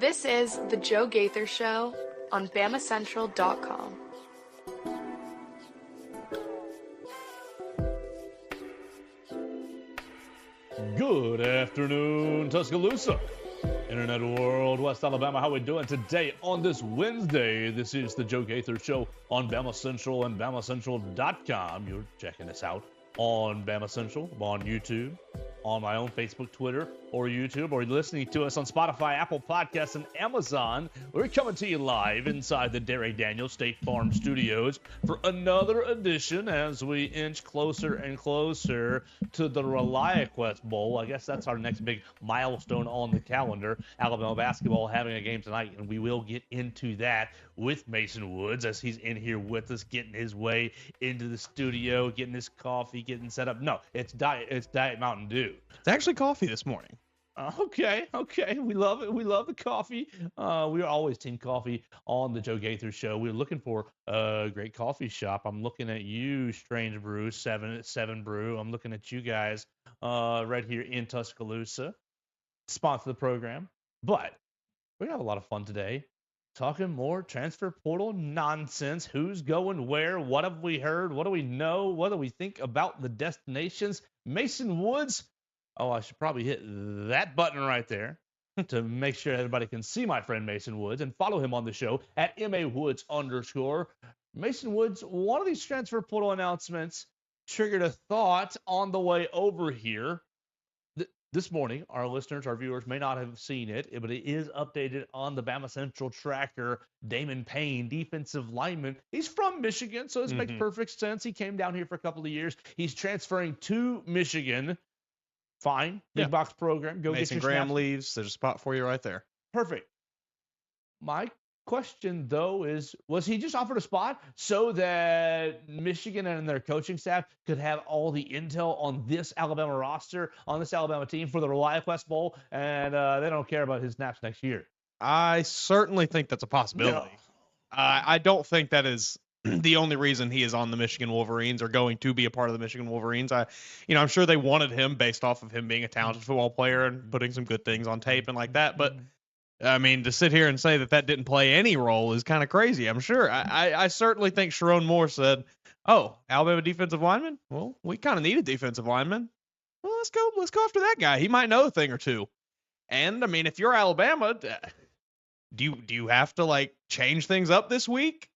This is The Joe Gaither Show on BamaCentral.com. Good afternoon, Tuscaloosa, Internet World, West Alabama. How we doing today on this Wednesday? This is The Joe Gaither Show on Bama Central and BamaCentral.com. You're checking us out on Bama Central, on YouTube, on my own Facebook, Twitter, or YouTube, or listening to us on Spotify, Apple Podcasts, and Amazon. We're coming to you live inside the Derry Daniels State Farm Studios for another edition as we inch closer and closer to the ReliaQuest Bowl. I guess that's our next big milestone on the calendar. Alabama basketball having a game tonight, and we will get into that with Mason Woods as he's in here with us, getting his way into the studio, getting his coffee, getting set up. No, it's Diet Mountain Dew. It's actually coffee this morning. Okay. We love it. We love the coffee. We are always Team Coffee on the Joe Gaither Show. We're looking for a great coffee shop. I'm looking at you, Strange Brew, 7 Brew. I'm looking at you guys right here in Tuscaloosa. Sponsor the program. But we're going to have a lot of fun today. Talking more transfer portal nonsense. Who's going where? What have we heard? What do we know? What do we think about the destinations? Mason Woods. Oh, I should probably hit that button right there to make sure everybody can see my friend Mason Woods and follow him on the show at @MAWoods_. Mason Woods, one of these transfer portal announcements triggered a thought on the way over here. This morning, our listeners, our viewers may not have seen it, but it is updated on the Bama Central tracker. Damon Payne, defensive lineman. He's from Michigan, so this makes perfect sense. He came down here for a couple of years. He's transferring to Michigan. Fine. Big box program. Go Mason get your Graham snaps. leaves. There's a spot for you right there. Perfect. My question, though, is was he just offered a spot so that Michigan and their coaching staff could have all the intel on this Alabama roster, on this Alabama team for the ReliaQuest Bowl, and they don't care about his snaps next year? I certainly think that's a possibility. No. I don't think that is the only reason he is on the Michigan Wolverines or going to be a part of the Michigan Wolverines. I'm sure they wanted him based off of him being a talented football player and putting some good things on tape and like that. But I mean, to sit here and say that didn't play any role is kind of crazy. I'm sure. I certainly think Sharon Moore said, "Oh, Alabama defensive lineman. Well, we kind of need a defensive lineman. Well, let's go after that guy. He might know a thing or two." And I mean, if you're Alabama, do you have to like change things up this week?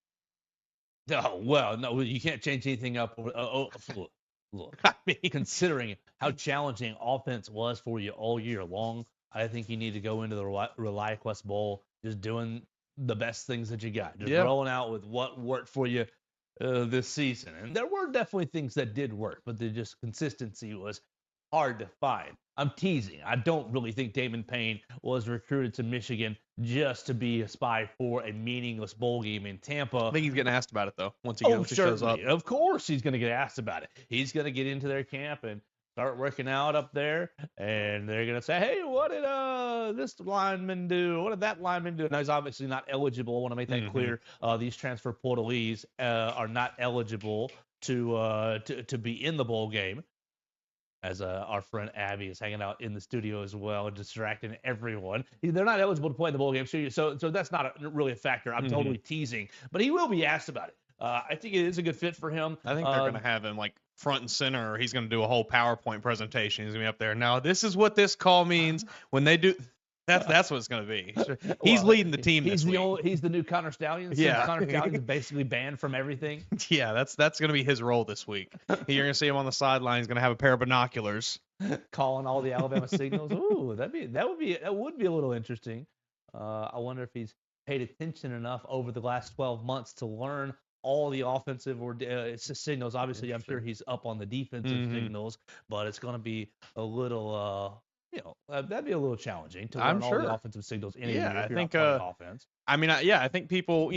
Oh, well, no, you can't change anything up. Look, I mean, considering how challenging offense was for you all year long, I think you need to go into the ReliaQuest Bowl just doing the best things that you got. Just rolling out with what worked for you this season. And there were definitely things that did work, but the just consistency was hard to find. I'm teasing. I don't really think Damon Payne was recruited to Michigan just to be a spy for a meaningless bowl game in Tampa. I think he's getting asked about it, though, once he shows up. Of course he's going to get asked about it. He's going to get into their camp and start working out up there, and they're going to say, hey, what did this lineman do? What did that lineman do? Now, he's obviously not eligible. I want to make that clear. These transfer portalees are not eligible to be in the bowl game. As our friend Abby is hanging out in the studio as well, distracting everyone. They're not eligible to play in the bowl game, so that's not really a factor. I'm totally teasing, but he will be asked about it. I think it is a good fit for him. I think they're going to have him like front and center, or he's going to do a whole PowerPoint presentation. He's going to be up there. Now, this is what this call means when they do. That's what it's going to be. He's leading the team this week. He's the new Connor Stallion. Yeah. Connor Stallion is basically banned from everything. Yeah, that's going to be his role this week. You're going to see him on the sideline. He's going to have a pair of binoculars, calling all the Alabama signals. Ooh, that would be a little interesting. I wonder if he's paid attention enough over the last 12 months to learn all the offensive or signals. Obviously, I'm sure he's up on the defensive signals, but it's going to be a little. That'd be a little challenging to learn all the offensive signals in a year. I think offense. I mean, I think people,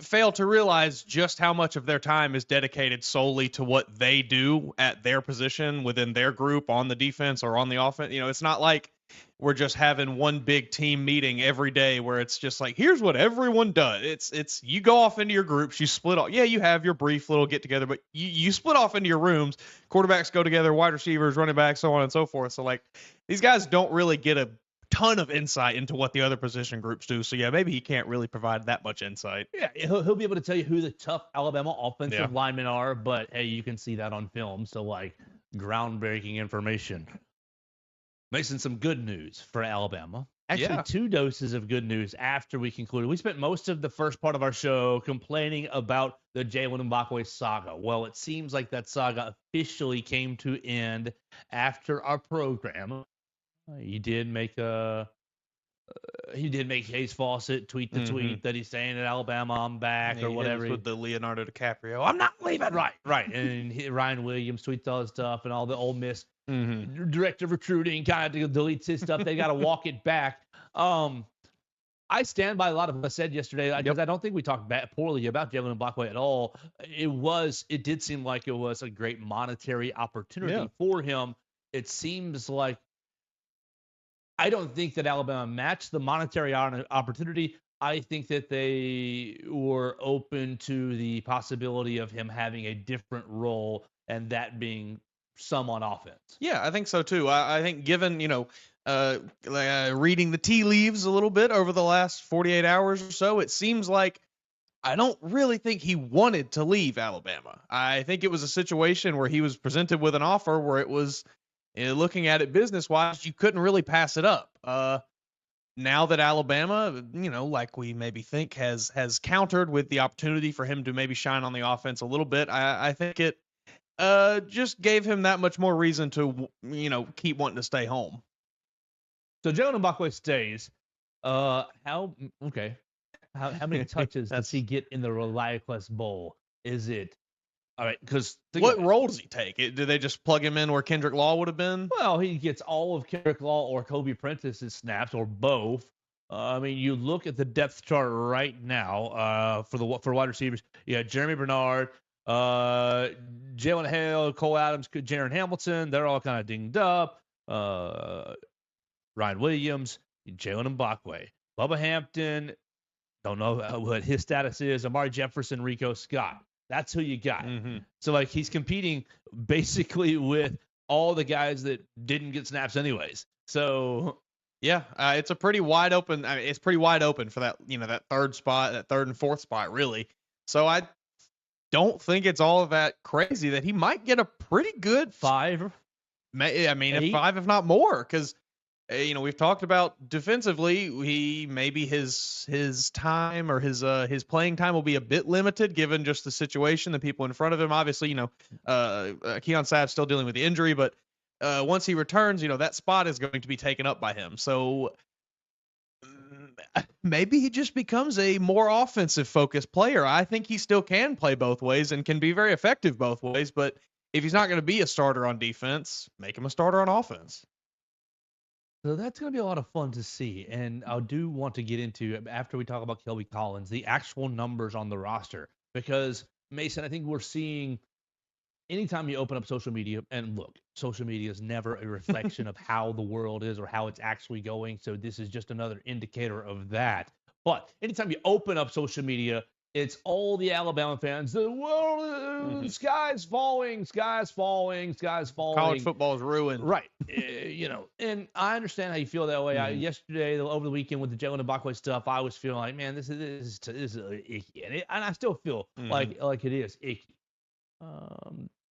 fail to realize just how much of their time is dedicated solely to what they do at their position within their group on the defense or on the offense. It's not like we're just having one big team meeting every day where it's just like, here's what everyone does. It's you go off into your groups, you split off. Yeah, you have your brief little get together, but you split off into your rooms. Quarterbacks go together, wide receivers, running backs, so on and so forth. So like these guys don't really get a ton of insight into what the other position groups do. So yeah, maybe he can't really provide that much insight. Yeah, he'll be able to tell you who the tough Alabama offensive Yeah. linemen are, but hey, you can see that on film. So like groundbreaking information. Mason, some good news for Alabama. Actually, Yeah. 2 doses of good news after we concluded. We spent most of the first part of our show complaining about the Jalen Mbakwe saga. Well, it seems like that saga officially came to end after our program. He did make Hayes Fawcett tweet the tweet that he's saying at Alabama, I'm back, Yeah, or he hit whatever. us with the Leonardo DiCaprio, I'm not leaving. Right. And Ryan Williams tweets all his stuff, and all the Ole Miss director of recruiting kind of deletes his stuff. They got to walk it back. I stand by a lot of what I said yesterday because I don't think we talked poorly about Jalen Mbakwe at all. It did seem like it was a great monetary opportunity for him. It seems like I don't think that Alabama matched the monetary opportunity. I think that they were open to the possibility of him having a different role, and that being some on offense. Yeah, I think so too. I think given, reading the tea leaves a little bit over the last 48 hours or so, it seems like I don't really think he wanted to leave Alabama. I think it was a situation where he was presented with an offer where it was, looking at it business-wise, you couldn't really pass it up. Now that Alabama, like we maybe think has countered with the opportunity for him to maybe shine on the offense a little bit, I think it just gave him that much more reason to, keep wanting to stay home. So Jalen Mbakwe stays. How many touches does he get in the ReliaQuest Bowl? Is it all right? Because what role does he take? Do they just plug him in where Kendrick Law would have been? Well, he gets all of Kendrick Law or Kobe Prentice's snaps, or both. I mean, you look at the depth chart right now for wide receivers. Yeah, Jeremy Bernard, Jalen Hale, Cole Adams, Jaron Hamilton. They're all kind of dinged up. Ryan Williams, Jalen Mbakwe, Bubba Hampton. Don't know what his status is. Amari Jefferson, Rico Scott. That's who you got. So, like, he's competing basically with all the guys that didn't get snaps anyways. So, yeah, it's a pretty wide open. I mean, it's pretty wide open for that, that third spot, that third and fourth spot, really. So I don't think it's all that crazy that he might get a pretty good 5. I mean, 8? 5, if not more, because we've talked about defensively. Maybe his time or his playing time will be a bit limited given just the situation, the people in front of him. Obviously, Keon Sabb's still dealing with the injury, but once he returns, that spot is going to be taken up by him. So maybe he just becomes a more offensive focused player. I think he still can play both ways and can be very effective both ways. But if he's not going to be a starter on defense, make him a starter on offense. So that's going to be a lot of fun to see. And I do want to get into, after we talk about Kelby Collins, the actual numbers on the roster. Because, Mason, I think we're seeing, anytime you open up social media, and look, social media is never a reflection of how the world is or how it's actually going. So this is just another indicator of that. But anytime you open up social media, it's all the Alabama fans. The world, sky's falling, sky's falling, sky's falling. College football is ruined. Right. And I understand how you feel that way. Yesterday, over the weekend with the Jalen Mbakwe stuff, I was feeling like, man, this is icky. And I still feel like it is icky.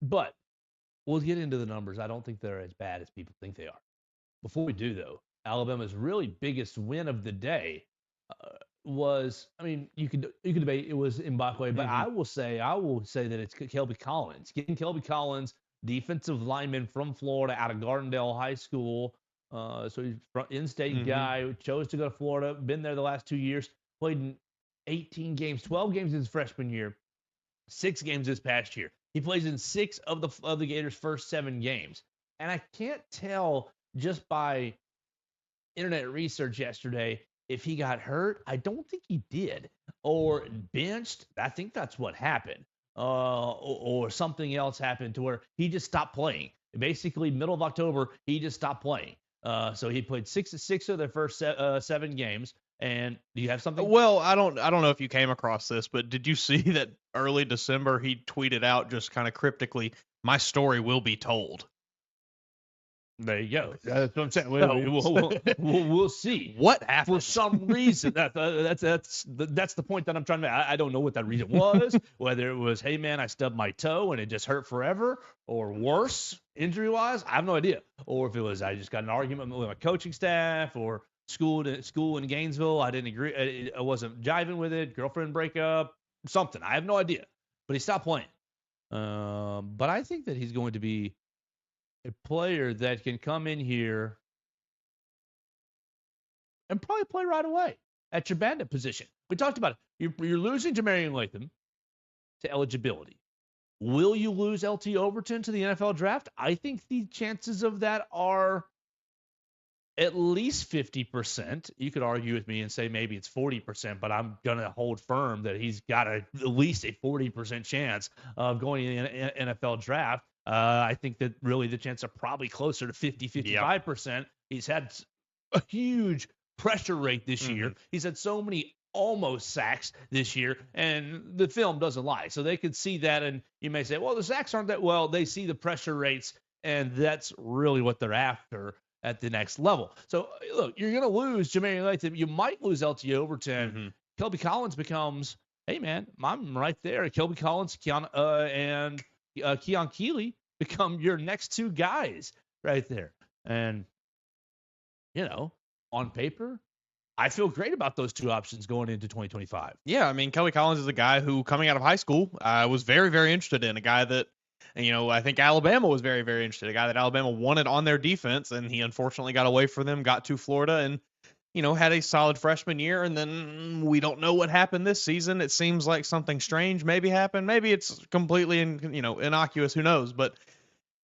But we'll get into the numbers. I don't think they're as bad as people think they are. Before we do, though, Alabama's really biggest win of the day was, I mean, you could debate it was Mbakwe, but I will say that it's Kelby Collins. Getting Kelby Collins, defensive lineman from Florida, out of Gardendale High School. So he's an in-state guy who chose to go to Florida, been there the last 2 years, played in 18 games, 12 games his freshman year, 6 games this past year. He plays in 6 of the Gators' first 7 games. And I can't tell just by internet research yesterday if he got hurt. I don't think he did. Or benched. I think that's what happened. Or something else happened to where he just stopped playing. Basically, middle of October, he just stopped playing. So he played 6 of their first 7 games. And do you have something? Well, I don't know if you came across this, but did you see that early December he tweeted out just kind of cryptically, "My story will be told"? There you go. That's what I'm saying. So- We'll see. What happened? For some reason, that's the point that I'm trying to make. I don't know what that reason was. Whether it was, hey man, I stubbed my toe and it just hurt forever, or worse, injury wise, I have no idea. Or if it was I just got an argument with my coaching staff, or school in Gainesville, I didn't agree, I wasn't jiving with it, girlfriend breakup, something. I have no idea. But he stopped playing. But I think that he's going to be a player that can come in here and probably play right away at your bandit position. We talked about it. You're losing Jamarian Latham to eligibility. Will you lose LT Overton to the NFL draft? I think the chances of that are at least 50%. You could argue with me and say maybe it's 40%, but I'm going to hold firm that he's got at least a 40% chance of going in the NFL draft. I think that really the chances are probably closer to 50, 55%. Yep. He's had a huge pressure rate this year. He's had so many almost sacks this year, and the film doesn't lie. So they could see that, and you may say, well, the sacks aren't that well. They see the pressure rates, and that's really what they're after at the next level. So, look, you're going to lose Jamarian Latham. You might lose LT Overton. Kelby Collins becomes, hey, man, I'm right there. Kelby Collins and Keon Keeley become your next two guys right there. And, you know, on paper, I feel great about those two options going into 2025. Yeah, I mean, Kelly Collins is a guy who, coming out of high school, I was very, very interested in. A guy that, you know, I think Alabama was very, very interested. A guy that Alabama wanted on their defense, and he unfortunately got away from them, got to Florida, and, you know, had a solid freshman year. And then we don't know what happened this season. It seems like something strange maybe happened. Maybe it's completely, innocuous. Who knows? But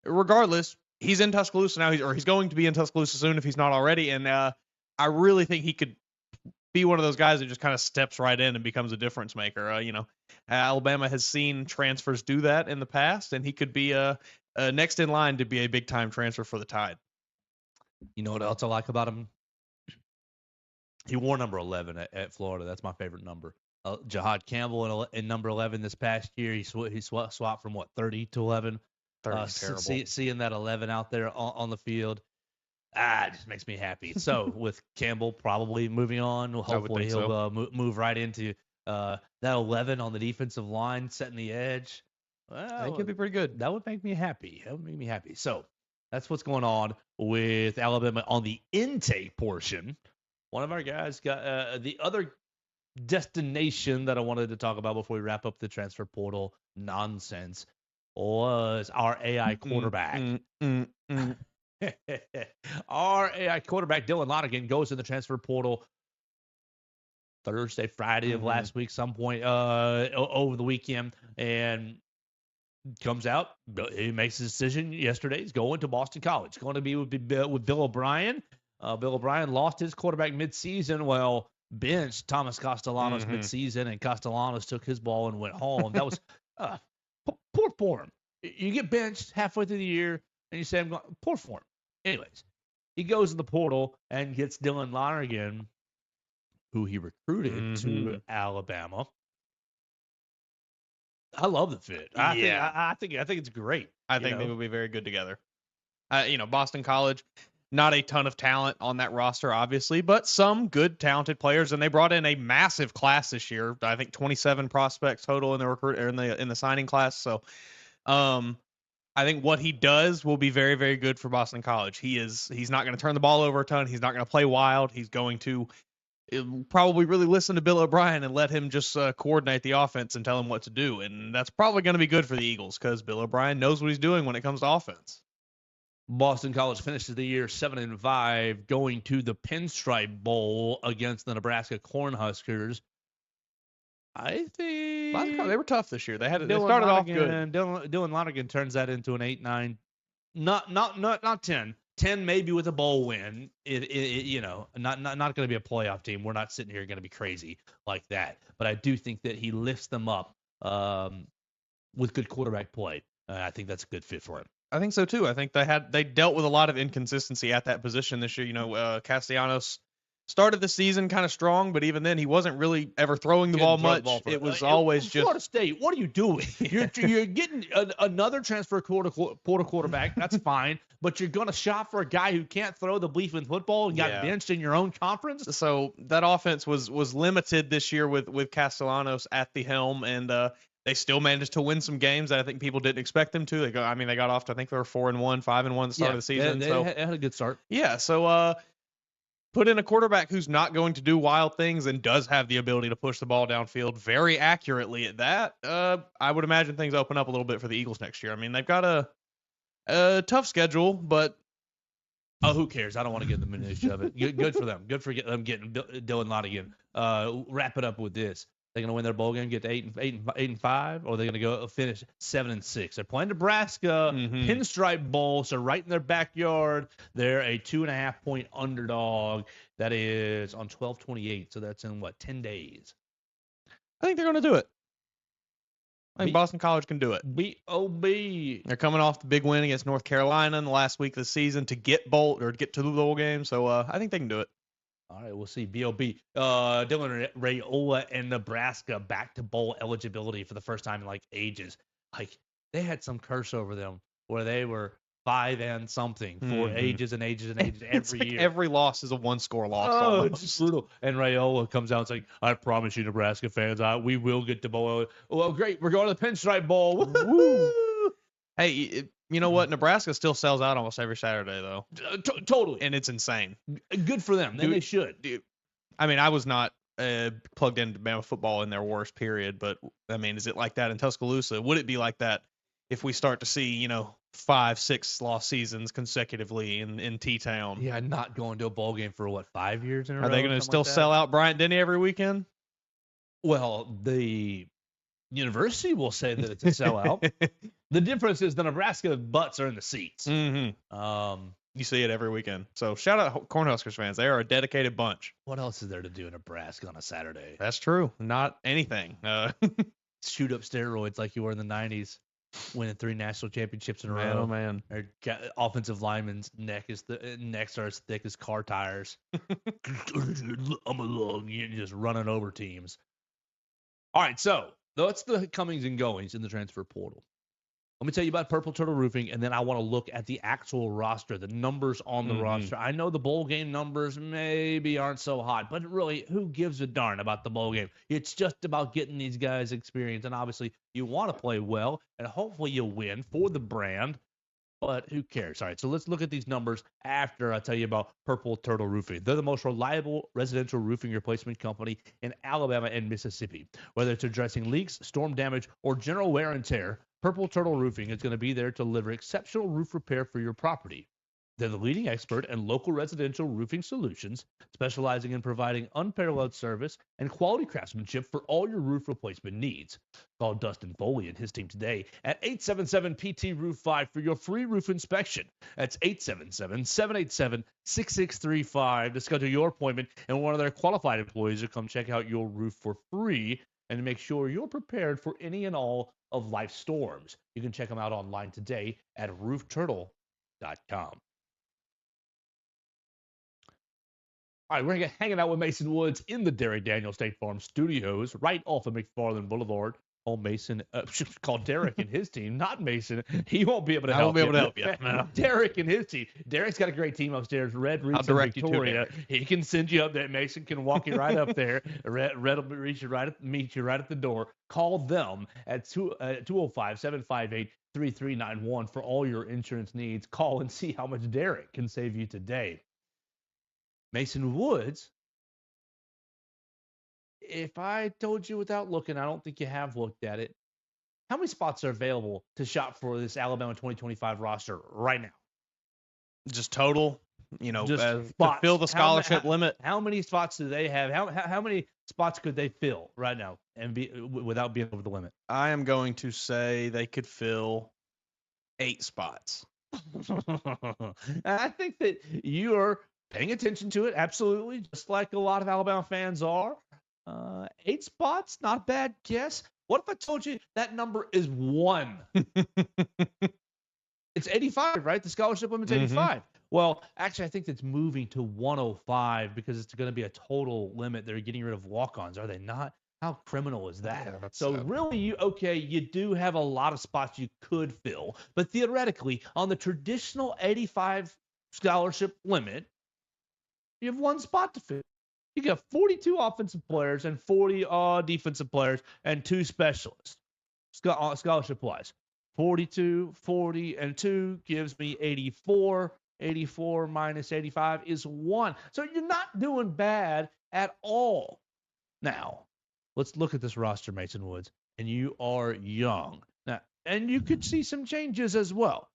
regardless, he's in Tuscaloosa now, or he's going to be in Tuscaloosa soon if he's not already. And I really think he could be one of those guys that just kind of steps right in and becomes a difference maker. Alabama has seen transfers do that in the past, and he could be next in line to be a big time transfer for the Tide. You know what else I like about him? He wore number 11 at Florida. That's my favorite number. Jahad Campbell in number 11 this past year. He swapped from 30 to 11. 30 terrible. Seeing that 11 out there on the field. It just makes me happy. So with Campbell probably moving on, hopefully he'll move right into that 11 on the defensive line, setting the edge. Well, I think it'd be pretty good. That would make me happy. So that's what's going on with Alabama on the intake portion. One of our guys got the other destination that I wanted to talk about before we wrap up the transfer portal nonsense was our AI quarterback. Our AI quarterback, Dylan Lonergan, goes in the transfer portal Thursday, Friday of last week, some point over the weekend, and comes out. He makes his decision yesterday. He's going to Boston College. He's going to be with Bill O'Brien. Bill O'Brien lost his quarterback midseason. Well, benched Thomas Castellanos midseason, and Castellanos took his ball and went home. That was poor form. You get benched halfway through the year, and you say, I'm going, poor form. Anyways, he goes in the portal and gets Dylan Lonergan, who he recruited to Alabama. I love the fit. I think it's great. I think they would be very good together. Boston College, not a ton of talent on that roster, obviously, but some good, talented players, and they brought in a massive class this year. I think 27 prospects total in the in the signing class. So, I think what he does will be very, very good for Boston College. He's not going to turn the ball over a ton. He's not going to play wild. He's going to probably really listen to Bill O'Brien and let him just coordinate the offense and tell him what to do. And that's probably going to be good for the Eagles because Bill O'Brien knows what he's doing when it comes to offense. Boston College finishes the year 7-5, going to the Pinstripe Bowl against the Nebraska Cornhuskers. I think they were tough this year. They started off good. Dylan Lonergan turns that into an 8-9, not 10. 10 maybe with a bowl win. Not going to be a playoff team. We're not sitting here going to be crazy like that. But I do think that he lifts them up with good quarterback play. I think that's a good fit for him. I think so too. I think they dealt with a lot of inconsistency at that position this year. Castellanos started the season kind of strong, but even then he wasn't really ever throwing the ball much. It was always just Florida State. What are you doing? You're getting another transfer portal quarterback. That's fine, but you're gonna shop for a guy who can't throw the bleep in football and got benched in your own conference. So that offense was limited this year with Castellanos at the helm, and they still managed to win some games that I think people didn't expect them to. They got off to, I think they were 4-1, 5-1 at the start of the season. They had a good start. Yeah, so put in a quarterback who's not going to do wild things and does have the ability to push the ball downfield very accurately at that. I would imagine things open up a little bit for the Eagles next year. I mean, they've got a tough schedule, but who cares? I don't want to get in the minutiae of it. Good for them. Good for them getting Dylan Lottigan. Wrap it up with this. They're going to win their bowl game, get to 8-5, or they're going to go finish 7-6. They're playing Nebraska, Pinstripe Bowl, so right in their backyard. They're a 2.5-point underdog. That is on 12/28, so that's in 10 days. I think they're going to do it. I think Boston College can do it. B.O.B. They're coming off the big win against North Carolina in the last week of the season to get to the bowl game, so I think they can do it. All right, we'll see. B.O.B. Dylan Raiola and Nebraska back to bowl eligibility for the first time in ages. They had some curse over them where they were 5 and something for ages and ages and ages every year. Every loss is a one-score loss. Oh, it's brutal. And Raiola comes out and says, I promise you, Nebraska fans, we will get to bowl. Well, great. We're going to the Pinstripe Bowl. Woo! Hey, you know what? Nebraska still sells out almost every Saturday, though. Totally. And it's insane. Good for them. They should. I mean, I was not plugged into Bama football in their worst period, but, I mean, is it like that in Tuscaloosa? Would it be like that if we start to see, 5-6 loss seasons consecutively in T-Town? Yeah, not going to a bowl game for, 5 years in a row? Are they going to still sell out Bryant-Denny every weekend? Well, the university will say that it's a sellout. The difference is the Nebraska butts are in the seats. Mm-hmm. You see it every weekend. So shout out Cornhuskers fans. They are a dedicated bunch. What else is there to do in Nebraska on a Saturday? That's true. Not anything. Shoot up steroids like you were in the 90s, winning 3 national championships in a row. Oh, man. Offensive linemen's necks are as thick as car tires. I'm along, just running over teams. All right, so that's the comings and goings in the transfer portal. Let me tell you about Purple Turtle Roofing, and then I want to look at the actual roster, the numbers on the roster. I know the bowl game numbers maybe aren't so hot, but really, who gives a darn about the bowl game? It's just about getting these guys experience, and obviously, you want to play well, and hopefully you win for the brand, but who cares? All right, so let's look at these numbers after I tell you about Purple Turtle Roofing. They're the most reliable residential roofing replacement company in Alabama and Mississippi. Whether it's addressing leaks, storm damage, or general wear and tear, Purple Turtle Roofing is going to be there to deliver exceptional roof repair for your property. They're the leading expert in local residential roofing solutions, specializing in providing unparalleled service and quality craftsmanship for all your roof replacement needs. Call Dustin Foley and his team today at 877-PT-ROOF-5 for your free roof inspection. That's 877-787-6635 to schedule your appointment, and one of their qualified employees will come check out your roof for free and make sure you're prepared for any and all of life's storms. You can check them out online today at roofturtle.com. All right, we're hanging out with Mason Woods in the Derek Daniel State Farm Studios, right off of McFarland Boulevard. Oh, Mason, call Derek and his team, not Mason. He won't be able to help you. I won't be able to help you. No. Derek and his team. Derek's got a great team upstairs. Red Reeds and Victoria. He can send you up there. Mason can walk you right up there. Red will meet you right at the door. Call them at 205-758-3391 for all your insurance needs. Call and see how much Derek can save you today. Mason Woods, if I told you without looking, I don't think you have looked at it. How many spots are available to shop for this Alabama 2025 roster right now? Just total, just to fill the scholarship limit. How many spots do they have? How many spots could they fill right now and without being over the limit? I am going to say they could fill 8 spots. I think that you're paying attention to it, absolutely, just like a lot of Alabama fans are. 8 spots, not a bad guess. What if I told you that number is 1? It's 85, right? The scholarship limit's 85. Well, actually, I think it's moving to 105 because it's going to be a total limit. They're getting rid of walk-ons, are they not? How criminal is that? Yeah, that's So sad. really, you do have a lot of spots you could fill, but theoretically, on the traditional 85 scholarship limit, you have one spot to fill. You got 42 offensive players and 40 defensive players and 2 specialists. Scholarship wise, 42, 40, and 2 gives me 84. 84 minus 85 is 1. So you're not doing bad at all. Now, let's look at this roster, Mason Woods, and you are young. Now, and you could see some changes as well.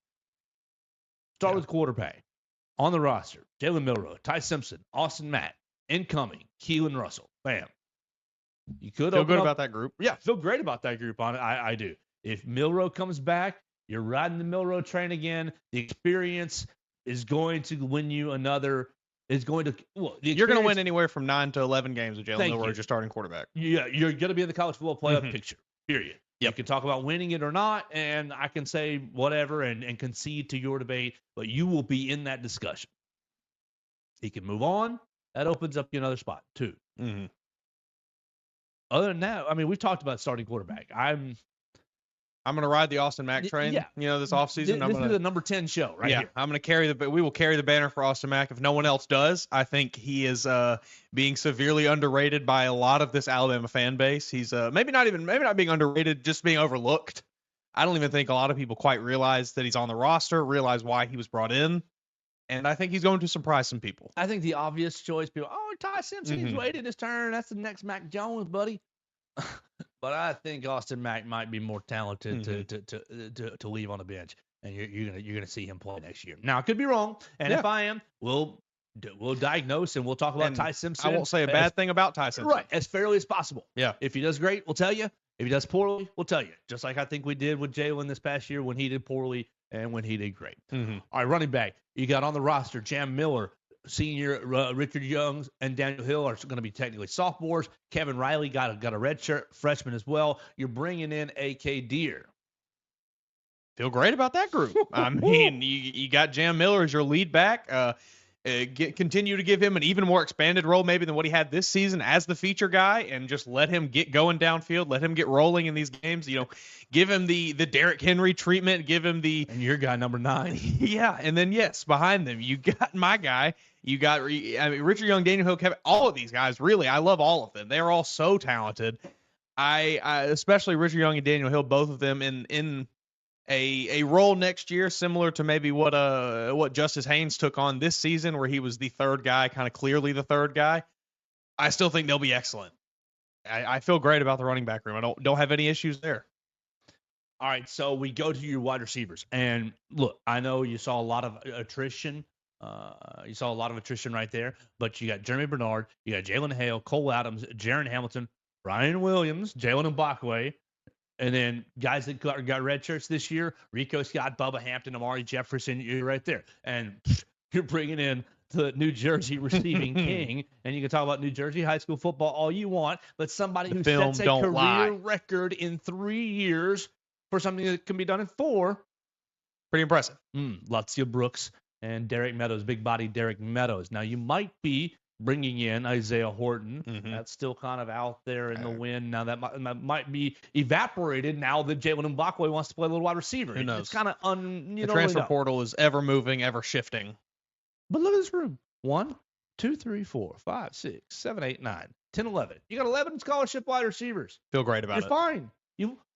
Start with quarterback. On the roster, Jalen Milroe, Ty Simpson, Austin Mack, incoming, Keelan Russell. Bam. You could Feel good about that group. Yeah, feel great about that group. I do. If Milroe comes back, you're riding the Milroe train again. The experience is going to win you another. Is going to You're going to win anywhere from 9 to 11 games with Jalen Milroe as your starting quarterback. Yeah, you're going to be in the college football playoff picture. Period. Yep. You can talk about winning it or not, and I can say whatever and concede to your debate, but you will be in that discussion. He can move on. That opens up another spot too. Mm-hmm. Other than that, I mean, we've talked about starting quarterback. I'm going to ride the Austin Mack train. Yeah. This offseason. This is the number 10 show right here. I'm going to carry we will carry the banner for Austin Mack if no one else does. I think he is being severely underrated by a lot of this Alabama fan base. He's maybe not being underrated, just being overlooked. I don't even think a lot of people quite realize that he's on the roster, realize why he was brought in. And I think he's going to surprise some people. I think the obvious choice, people, Ty Simpson, he's waited his turn. That's the next Mac Jones, buddy. But I think Austin Mack might be more talented to leave on the bench, and you're gonna see him play next year. Now I could be wrong, and if I am, we'll diagnose and we'll talk about Ty Simpson. I won't say a bad thing about Ty Simpson. Right, as fairly as possible. Yeah. If he does great, we'll tell you. If he does poorly, we'll tell you. Just like I think we did with Jalen this past year when he did poorly and when he did great. All right, running back. You got on the roster Jam Miller, senior Richard Youngs, and Daniel Hill are going to be technically sophomores. Kevin Riley got a redshirt freshman as well. You're bringing in A.K. Deer. Feel great about that group. I mean, you got Jam Miller as your lead back. Continue to give him an even more expanded role maybe than what he had this season as the feature guy, and just let him get going downfield, let him get rolling in these games. Give him the Derrick Henry treatment, give him the and your guy number 9. Yeah, and then behind them you got my guy. You got Richard Young, Daniel Hill, Kevin. All of these guys, really, I love all of them. They're all so talented. I especially Richard Young and Daniel Hill, both of them in a role next year, similar to maybe what Justice Haynes took on this season, where he was the third guy, kind of clearly the third guy. I still think they'll be excellent. I feel great about the running back room. I don't have any issues there. All right, so we go to your wide receivers, and look, I know you saw a lot of attrition. Right there, but you got Jeremy Bernard, you got Jalen Hale, Cole Adams, Jaron Hamilton, Ryan Williams, Jalen Mbakwe. And then guys that got red shirts this year, Rico Scott, Bubba Hampton, Amari Jefferson, you're right there. And you're bringing in the New Jersey receiving king. And you can talk about New Jersey high school football all you want, but somebody who sets a career record in 3 years for something that can be done in 4. Pretty impressive. Lazio Brooks and Derek Meadows, big body Derek Meadows. Now, you might be bringing in Isaiah Horton. That's still kind of out there in the wind. Now that might be evaporated now that Jalen Mbakwe wants to play a little wide receiver. Who knows? It's kind of the transfer portal is ever moving, ever shifting. But look at this room. 1, 2, 3, 4, 5, 6, 7, 8, 9, 10, 11. You got 11 scholarship wide receivers. Feel great about it. You're fine.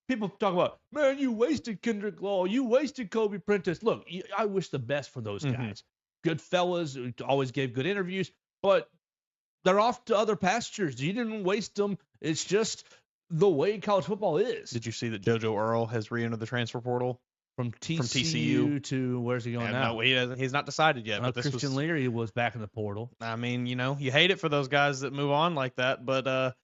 People talk about, man, you wasted Kendrick Law. You wasted Kobe Prentice. Look, I wish the best for those guys. Good fellas who always gave good interviews, but they're off to other pastures. You didn't waste them. It's just the way college football is. Did you see that JoJo Earl has re-entered the transfer portal from TCU to where's he going now? No, he's not decided yet. But Christian Leary was back in the portal. I mean, you hate it for those guys that move on like that, but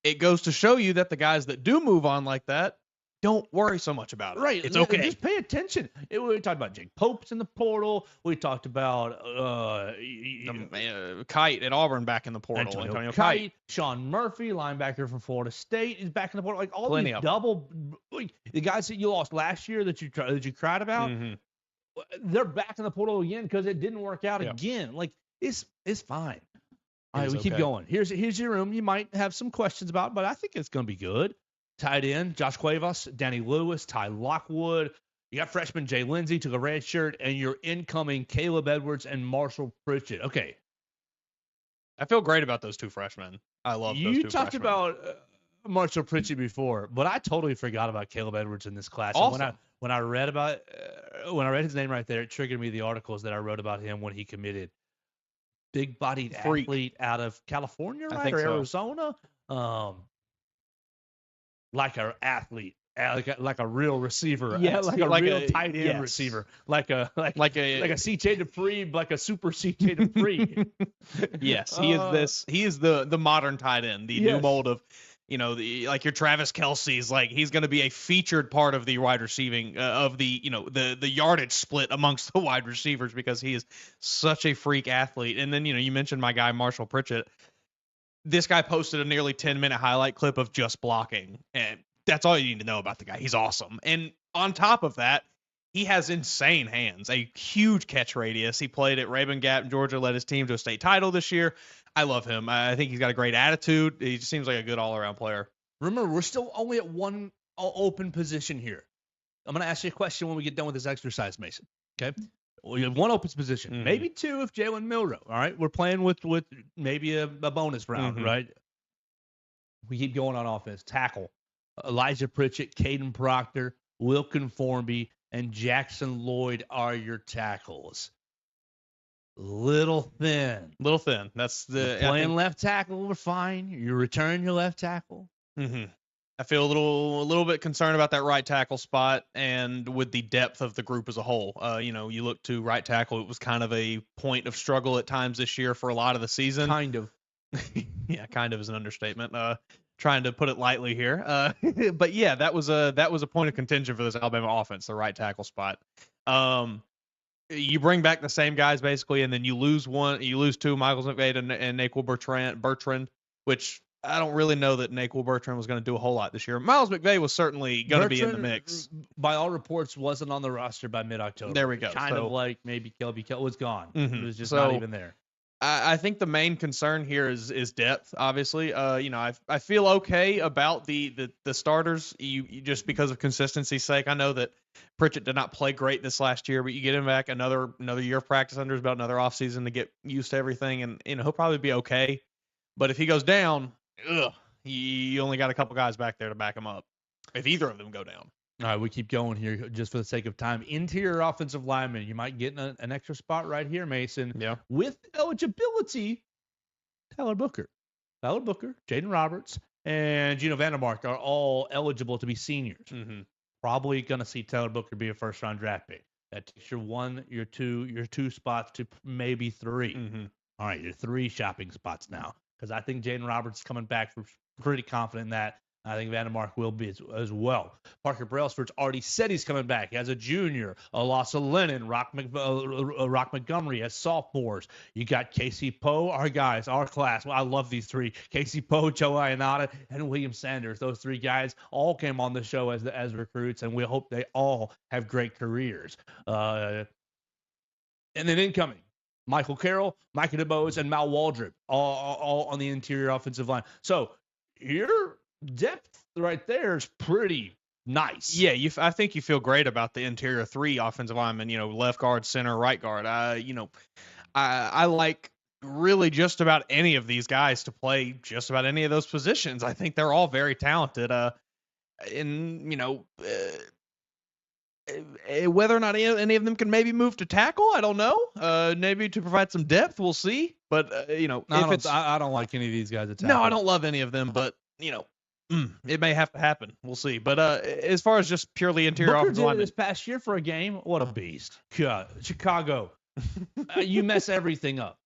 it goes to show you that the guys that do move on like that, don't worry so much about it. Right. It's okay. Just pay attention. We talked about Jake Pope's in the portal. We talked about Kite at Auburn back in the portal. Antonio Kite. Sean Murphy, linebacker from Florida State, is back in the portal. Like all these the guys that you lost last year that you cried about. they're back in the portal again because it didn't work out Yeah. again. Like, it's fine. All right, is we keep okay. going. Here's your room. You might have some questions about, but I think it's going to be good. Tight end, Josh Cuevas, Danny Lewis, Ty Lockwood. You got freshman Jay Lindsey, took a red shirt, and your incoming Caleb Edwards and Marshall Pritchett. Okay. I feel great about those 2 freshmen. I love those 2 You talked freshmen. about Marshall Pritchett before, but I totally forgot about Caleb Edwards in this class. Awesome. And when I read about when I read his name right there, it triggered me the articles that I wrote about him when he committed. Big-bodied Freak. athlete out of California, I right, think or so. Arizona, like an athlete, like a real receiver, like a real tight end receiver, like a CJ Dupree, like a super CJ Dupree. Yes, he is the modern tight end, the new mold of, like your Travis Kelce's. Like, he's going to be a featured part of the wide receiving of the the yardage split amongst the wide receivers, because he is such a freak athlete. And then you mentioned my guy Marshall Pritchett. This guy posted a nearly 10-minute highlight clip of just blocking, and that's all you need to know about the guy. He's awesome. And on top of that, he has insane hands, a huge catch radius. He played at Rabun Gap in Georgia, led his team to a state title this year. I love him. I think he's got a great attitude. He just seems like a good all-around player. Remember, we're still only at one open position here. I'm going to ask you a question when we get done with this exercise, Mason. Okay? We have one open position, maybe 2 if Jalen Milroe. All right? We're playing with maybe a bonus round, right? We keep going on offense. Tackle. Elijah Pritchett, Caden Proctor, Wilkin Formby, and Jackson Lloyd are your tackles. Little thin. That's the Playing left tackle, we're fine. You return your left tackle. I feel a little bit concerned about that right tackle spot, and with the depth of the group as a whole. You look to right tackle; it was kind of a point of struggle at times this year for a lot of the season. Kind of. Yeah, kind of is an understatement. Trying to put it lightly here. But yeah, that was a point of contention for this Alabama offense, the right tackle spot. You bring back the same guys basically, and then you lose 2, Michael McVay and Naquil Bertrand, which I don't really know that Naquil Bertrand was going to do a whole lot this year. Miles McVay was certainly going to be in the mix. By all reports, wasn't on the roster by mid-October. There we go. Kind of like maybe Kelby was gone. It was just not even there. I think the main concern here is depth. Obviously, I feel okay about the starters. You just because of consistency's sake. I know that Pritchett did not play great this last year, but you get him back another year of practice under his belt, another offseason to get used to everything, and he'll probably be okay. But if he goes down, you only got a couple guys back there to back him up. If either of them go down. All right, we keep going here just for the sake of time. Interior offensive lineman, you might get an extra spot right here, Mason. Yeah. With eligibility, Tyler Booker, Jaden Roberts, and Gino Vandermark are all eligible to be seniors. Probably going to see Tyler Booker be a first-round draft pick. That takes your 1, your 2, your 2 spots to maybe 3. All right, your 3 shopping spots now, because I think Jaden Roberts is coming back. We're pretty confident in that. I think Vandermark will be as well. Parker Brailsford's already said he's coming back as a junior. Alasa Lennon, Rock Montgomery as sophomores. You got Casey Poe, our guys, our class. Well, I love these 3. Casey Poe, Joe Ionata, and William Sanders. Those 3 guys all came on the show as recruits, and we hope they all have great careers. And then incoming, Michael Carroll, Micah DeBose, and Mal Waldrop, all on the interior offensive line. So your depth right there is pretty nice. Yeah, I think you feel great about the interior 3 offensive linemen, left guard, center, right guard. I like really just about any of these guys to play just about any of those positions. I think they're all very talented. Whether or not any of them can maybe move to tackle, I don't know. Maybe to provide some depth, we'll see. But I don't like any of these guys at tackle. No, I don't love any of them. But it may have to happen. We'll see. But as far as just purely interior Booker offensive linemen, this past year for a game, what a beast! God, Chicago, you mess everything up.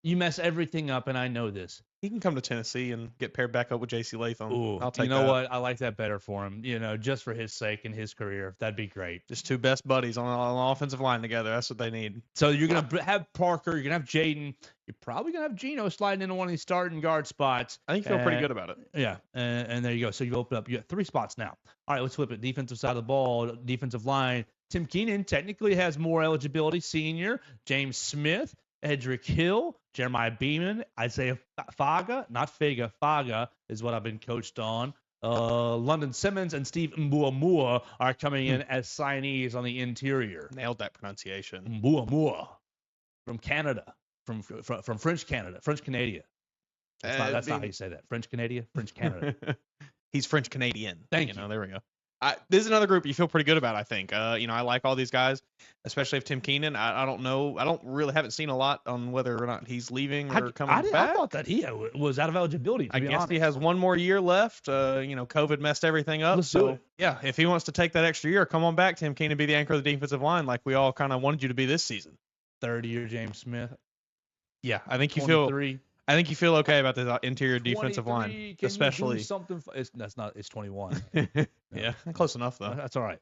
And I know this. he can come to Tennessee and get paired back up with J.C. Latham. Ooh, I'll take you know that. what? I like that better for him. Just for his sake and his career, that'd be great. Just 2 best buddies on the offensive line together. That's what they need. So you're gonna have Parker. You're gonna have Jaden. You're probably gonna have Gino sliding into one of these starting guard spots. I think you feel pretty good about it. Yeah, and there you go. So you open up. You have 3 spots now. All right, let's flip it. Defensive side of the ball, defensive line. Tim Keenan technically has more eligibility, senior. James Smith, Edric Hill, Jeremiah Beeman, Isaiah Faga, not Faga, Faga is what I've been coached on. London Simmons and Steve Mbuamua are coming in as signees on the interior. Nailed that pronunciation. Mbuamua from Canada, from French Canada, French Canada. That's not how you say that. French Canada, French Canada. He's French Canadian. Thank you. There we go. This is another group you feel pretty good about, I think. I like all these guys, especially if Tim Keenan. I don't know. I don't really haven't seen a lot on whether or not he's leaving or coming back. I thought that he was out of eligibility. I guess he has one more year left. COVID messed everything up. Let's do it. Yeah, if he wants to take that extra year, come on back, Tim Keenan, be the anchor of the defensive line like we all kind of wanted you to be this season. Third-year James Smith. Yeah, I think you 23. feel okay about the interior defensive line, especially. It's 21. Yeah, close enough though. That's all right.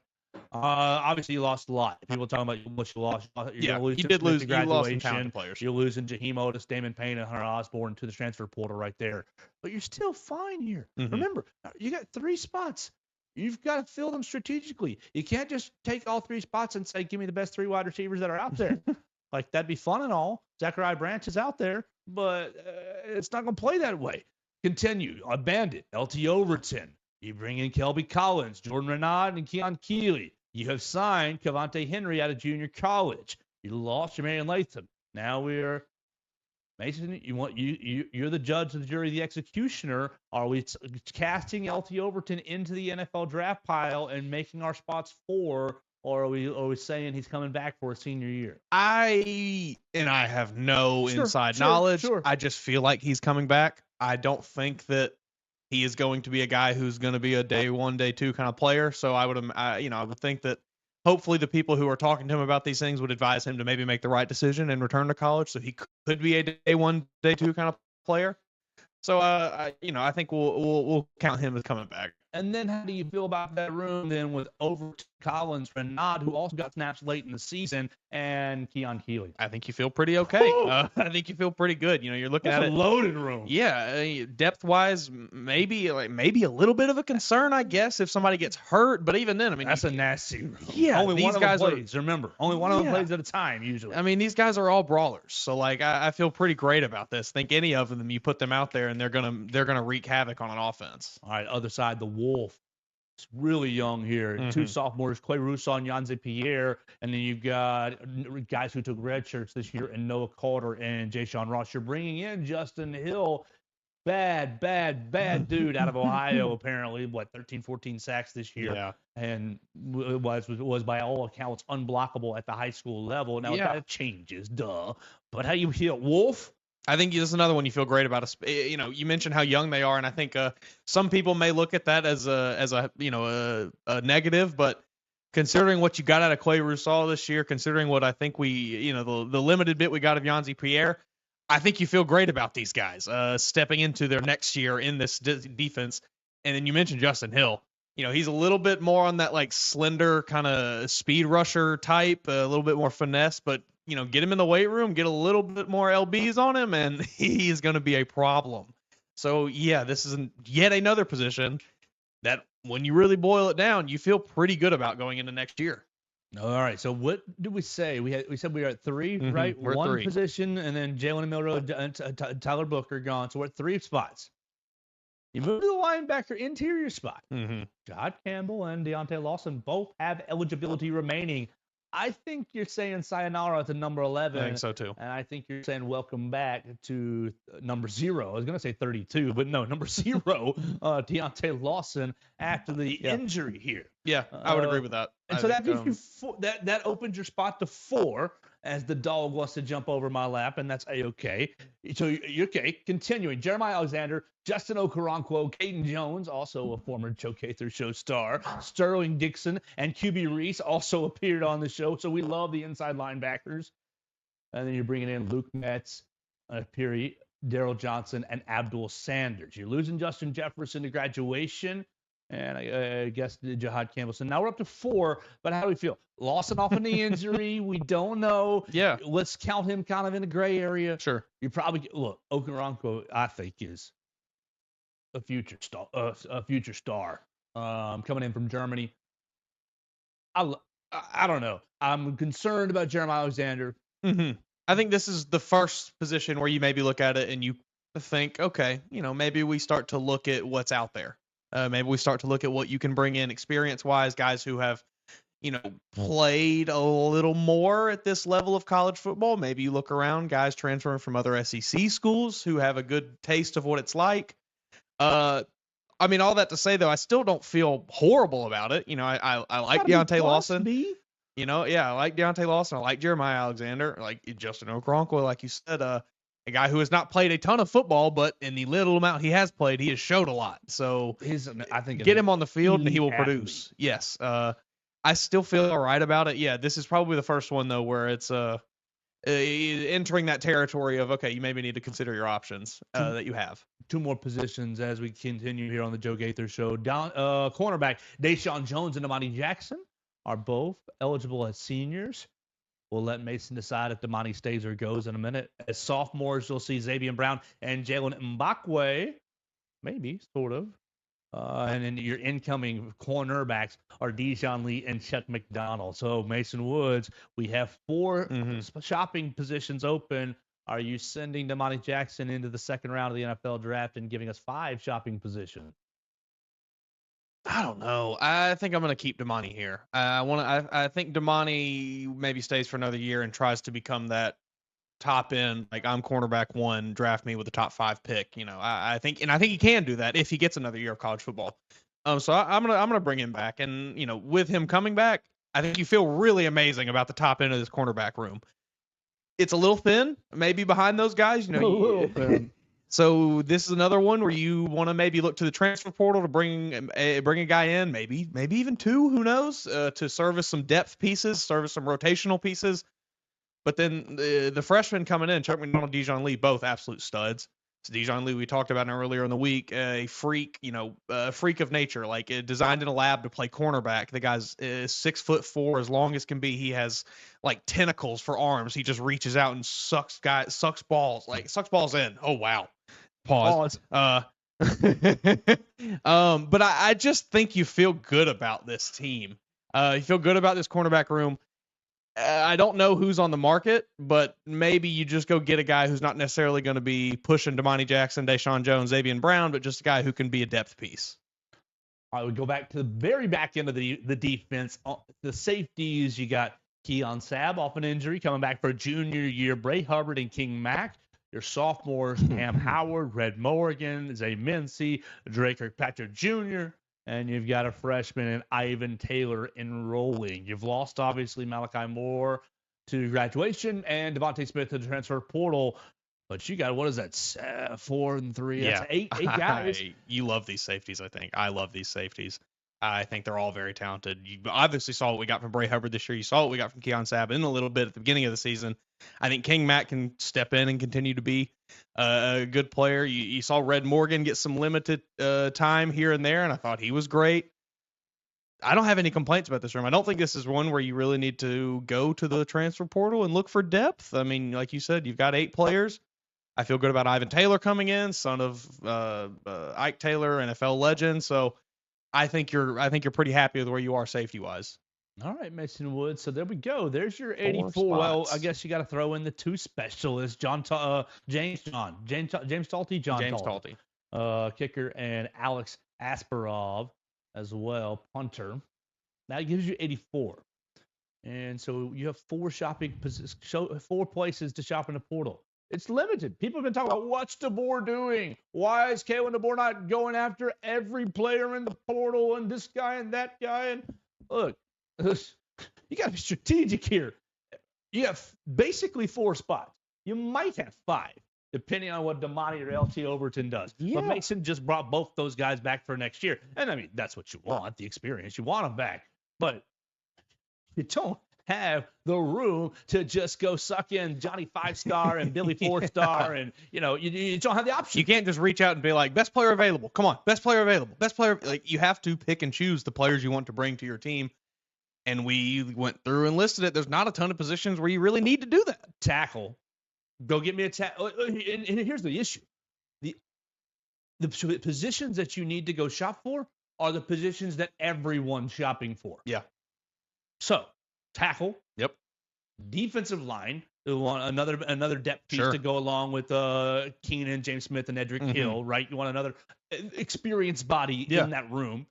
Obviously, you lost a lot. People talking about what you lost. You did lose. You lost some talented players. You're losing Jaheim Otis, Damon Payne, and Hunter Osborne to the transfer portal right there. But you're still fine here. Mm-hmm. Remember, you got 3 spots. You've got to fill them strategically. You can't just take all 3 spots and say, give me the best 3 wide receivers that are out there. Like, that'd be fun and all. Zachariah Branch is out there, but it's not going to play that way. Continue. A Bandit, LT Overton. You bring in Kelby Collins, Jordan Renaud, and Keon Keeley. You have signed Cavante Henry out of junior college. You lost Jermaine Latham. Now we're Mason. You're the judge, the jury, the executioner. Are we casting LT Overton into the NFL draft pile and making our spots 4? Or are we saying he's coming back for a senior year? I have no inside knowledge. Sure. I just feel like he's coming back. I don't think that he is going to be a guy who's going to be a day 1, day 2 kind of player. So I would think that hopefully the people who are talking to him about these things would advise him to maybe make the right decision and return to college. So he could be a day 1, day 2 kind of player. So I think we'll count him as coming back. And then how do you feel about that room then with Overton, Collins, Renaud, who also got snaps late in the season, and Keon Keeley? I think you feel pretty okay. I think you feel pretty good. You're looking at a loaded room. Yeah, depth-wise, maybe a little bit of a concern, I guess, if somebody gets hurt. But even then, that's a nasty room. Yeah, only one of them plays. Remember, only one of them plays at a time usually. I mean, these guys are all brawlers, so I feel pretty great about this. Think any of them, you put them out there, and they're gonna wreak havoc on an offense. All right, other side, the Wolf. It's really young here. Mm-hmm. 2 sophomores, Clay Rousseau and Yanze Pierre. And then you've got guys who took red shirts this year, and Noah Carter and Jay Sean Ross. You're bringing in Justin Hill. Bad dude out of Ohio, apparently. 13, 14 sacks this year. Yeah. And was by all accounts unblockable at the high school level. Now, that changes, duh. But how you feel, Wolf? I think this is another one you feel great about. You mentioned how young they are, and I think some people may look at that as a negative, but considering what you got out of Clay Rousseau this year, considering what I think the limited bit we got of Yanze Pierre, I think you feel great about these guys stepping into their next year in this defense. And then you mentioned Justin Hill. He's a little bit more on that slender kind of speed rusher type, a little bit more finesse, but get him in the weight room, get a little bit more LBs on him, and he's going to be a problem. So, yeah, this is yet another position that when you really boil it down, you feel pretty good about going into next year. All right. So what did we say? We said we were at 3, right? We're One 3. position, and then Jalen Milroe and Tyler Booker gone. So we're at 3 spots. You move to the linebacker interior spot. Mm-hmm. Jahad Campbell and Deontay Lawson both have eligibility remaining. I think you're saying sayonara to number 11. I think so, too. And I think you're saying welcome back to number 0. I was going to say 32, but no, number 0, Deontay Lawson after the injury here. Yeah, I would agree with that. And so that gives you that opens your spot to 4 as the dog wants to jump over my lap, and that's A-okay. So you're okay. Continuing, Jeremiah Alexander, Justin Okoronkwo, Caden Jones, also a former Joe Gaither show star, Sterling Dixon, and QB Reese also appeared on the show. So we love the inside linebackers. And then you're bringing in Luke Metz, Piri, Daryl Johnson, and Abdul Sanders. You're losing Justin Jefferson to graduation. And I guess Jahad Campbell. So now we're up to 4, but how do we feel? Lawson off a knee injury. We don't know. Yeah. Let's count him kind of in the gray area. Sure. You probably look, Okoronkwo, I think, is a future star. Coming in from Germany. I don't know. I'm concerned about Jeremiah Alexander. Mm-hmm. I think this is the first position where you maybe look at it and you think, okay, maybe we start to look at what's out there. Maybe we start to look at what you can bring in experience-wise, guys who have, played a little more at this level of college football. Maybe you look around, guys transferring from other SEC schools who have a good taste of what it's like. I mean, all that to say, though, I still don't feel horrible about it. I like Deontay Lawson. I like Deontay Lawson. I like Jeremiah Alexander. I like Justin Okoronkwo, like you said, a guy who has not played a ton of football, but in the little amount he has played, he has showed a lot. So I think get him on the field and he will athlete. produce. Yes. I still feel all right about it. Yeah, this is probably the first one, though, where it's entering that territory of, okay, you maybe need to consider your options that you have. Two more positions as we continue here on the Joe Gaither Show. Cornerback Deshaun Jones and Amani Jackson are both eligible as seniors. We'll let Mason decide if Damani stays or goes in a minute. As sophomores, you'll see Xavier Brown and Jalen Mbakwe, maybe, sort of. And then your incoming cornerbacks are Dijon Lee and Chuck McDonald. So Mason Woods, we have 4 shopping positions open. Are you sending Damani Jackson into the second round of the NFL draft and giving us 5 shopping positions? I don't know. I think I'm going to keep Damani here. I think Damani maybe stays for another year and tries to become that top end, like I'm cornerback 1, draft me with a top 5 pick. I think he can do that if he gets another year of college football. So I'm gonna bring him back, and with him coming back, I think you feel really amazing about the top end of this cornerback room. It's a little thin, maybe behind those guys. A little thin. So this is another one where you want to maybe look to the transfer portal to bring a guy in, maybe even 2, who knows, to service some depth pieces, service some rotational pieces. But then the freshmen coming in, Chuck McDonald, Dijon Lee, both absolute studs. So Dijon Lee, we talked about earlier in the week, a freak, a freak of nature, like designed in a lab to play cornerback. The guy's 6'4", as long as can be. He has like tentacles for arms. He just reaches out and sucks balls in. Oh wow. Pause. But I just think you feel good about this team. You feel good about this cornerback room. I don't know who's on the market, but maybe you just go get a guy who's not necessarily going to be pushing Damani Jackson, Deshaun Jones, Xavier Brown, but just a guy who can be a depth piece. I would go back to the very back end of the defense. The safeties, you got Keon Sabb off an injury, coming back for a junior year. Bray Hubbard and King Mack. Your sophomores, Cam Howard, Red Morgan, Zay Mincy, Drake Kirkpatrick Jr., and you've got a freshman in Ivan Taylor enrolling. You've lost, obviously, Malachi Moore to graduation and Devontae Smith to the transfer portal. But you got, what is that, 4 and 3? Yeah. That's eight guys. You love these safeties, I think. I love these safeties. I think they're all very talented. You obviously saw what we got from Bray Hubbard this year. You saw what we got from Keon Sabb in a little bit at the beginning of the season. I think King Mack can step in and continue to be a good player. You saw Red Morgan get some limited time here and there, and I thought he was great. I don't have any complaints about this room. I don't think this is one where you really need to go to the transfer portal and look for depth. I mean, like you said, you've got 8 players. I feel good about Ivan Taylor coming in, son of Ike Taylor, NFL legend. So I think you're pretty happy with where you are safety wise. All right, Mason Woods. So there we go. There's your 84. Well, I guess you got to throw in the 2 specialists, James Talty, kicker, and Alex Asperov as well, punter. That gives you 84. And so you have 4 4 places to shop in the portal. It's limited. People have been talking about, what's DeBoer doing? Why is Kalen DeBoer not going after every player in the portal and this guy and that guy? And look, you got to be strategic here. You have basically 4 spots. You might have 5, depending on what Damani or LT Overton does. Yeah. But Mason just brought both those guys back for next year. And, I mean, that's what you want, the experience. You want them back. But you don't have the room to just go suck in Johnny 5-star and Billy 4-star, and you don't have the option. You can't just reach out and be like, best player available. Come on, best player available. Best player. Like, you have to pick and choose the players you want to bring to your team. And we went through and listed it. There's not a ton of positions where you really need to do that. Tackle. Go get me a tackle. And here's the issue. The positions that you need to go shop for are the positions that everyone's shopping for. Yeah. So tackle. Yep. Defensive line. You want another depth piece to go along with Keenan, James Smith, and Edric Hill, right? You want another experienced body in that room.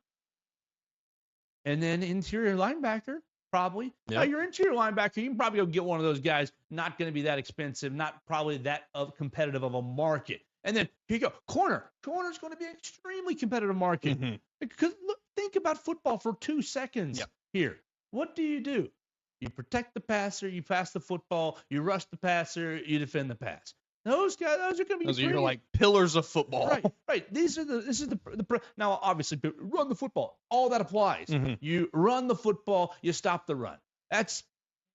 And then interior linebacker, probably. Yeah. Your interior linebacker, you can probably go get one of those guys. Not going to be that expensive. Not probably that competitive of a market. And then here you go. Corner. Corner's going to be an extremely competitive market. Because think about football for 2 seconds here. What do? You protect the passer. You pass the football. You rush the passer. You defend the pass. Those guys, those are going to be. Those are your like pillars of football. Right. This is the now obviously run the football. All that applies. You run the football. You stop the run.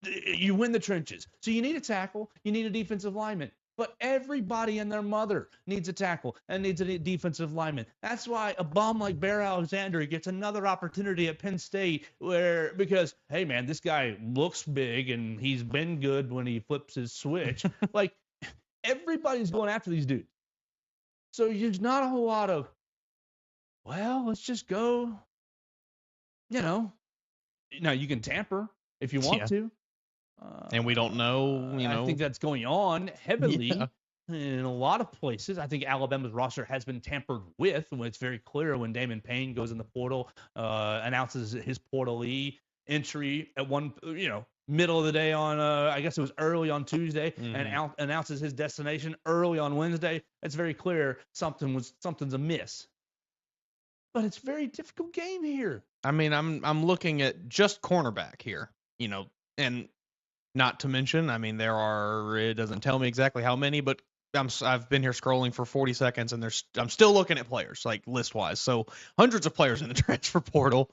You win the trenches. So you need a tackle. You need a defensive lineman. But everybody and their mother needs a tackle and needs a defensive lineman. That's why a bum like Bear Alexander gets another opportunity at Penn State because, hey, man, this guy looks big and he's been good when he flips his switch. Like, everybody's going after these dudes. So there's not a whole lot of, well, let's just go, Now, you can tamper if you want to. And we don't know, I think that's going on heavily in a lot of places. I think Alabama's roster has been tampered with when it's very clear when Damon Payne goes in the portal, announces his portalee entry at middle of the day on, I guess it was early on Tuesday, and announces his destination early on Wednesday. It's very clear something's amiss. But it's a very difficult game here. I mean, I'm looking at just cornerback here, and not to mention, I mean, it doesn't tell me exactly how many, but I've been here scrolling for 40 seconds, and I'm still looking at players, like list-wise. So hundreds of players in the transfer portal.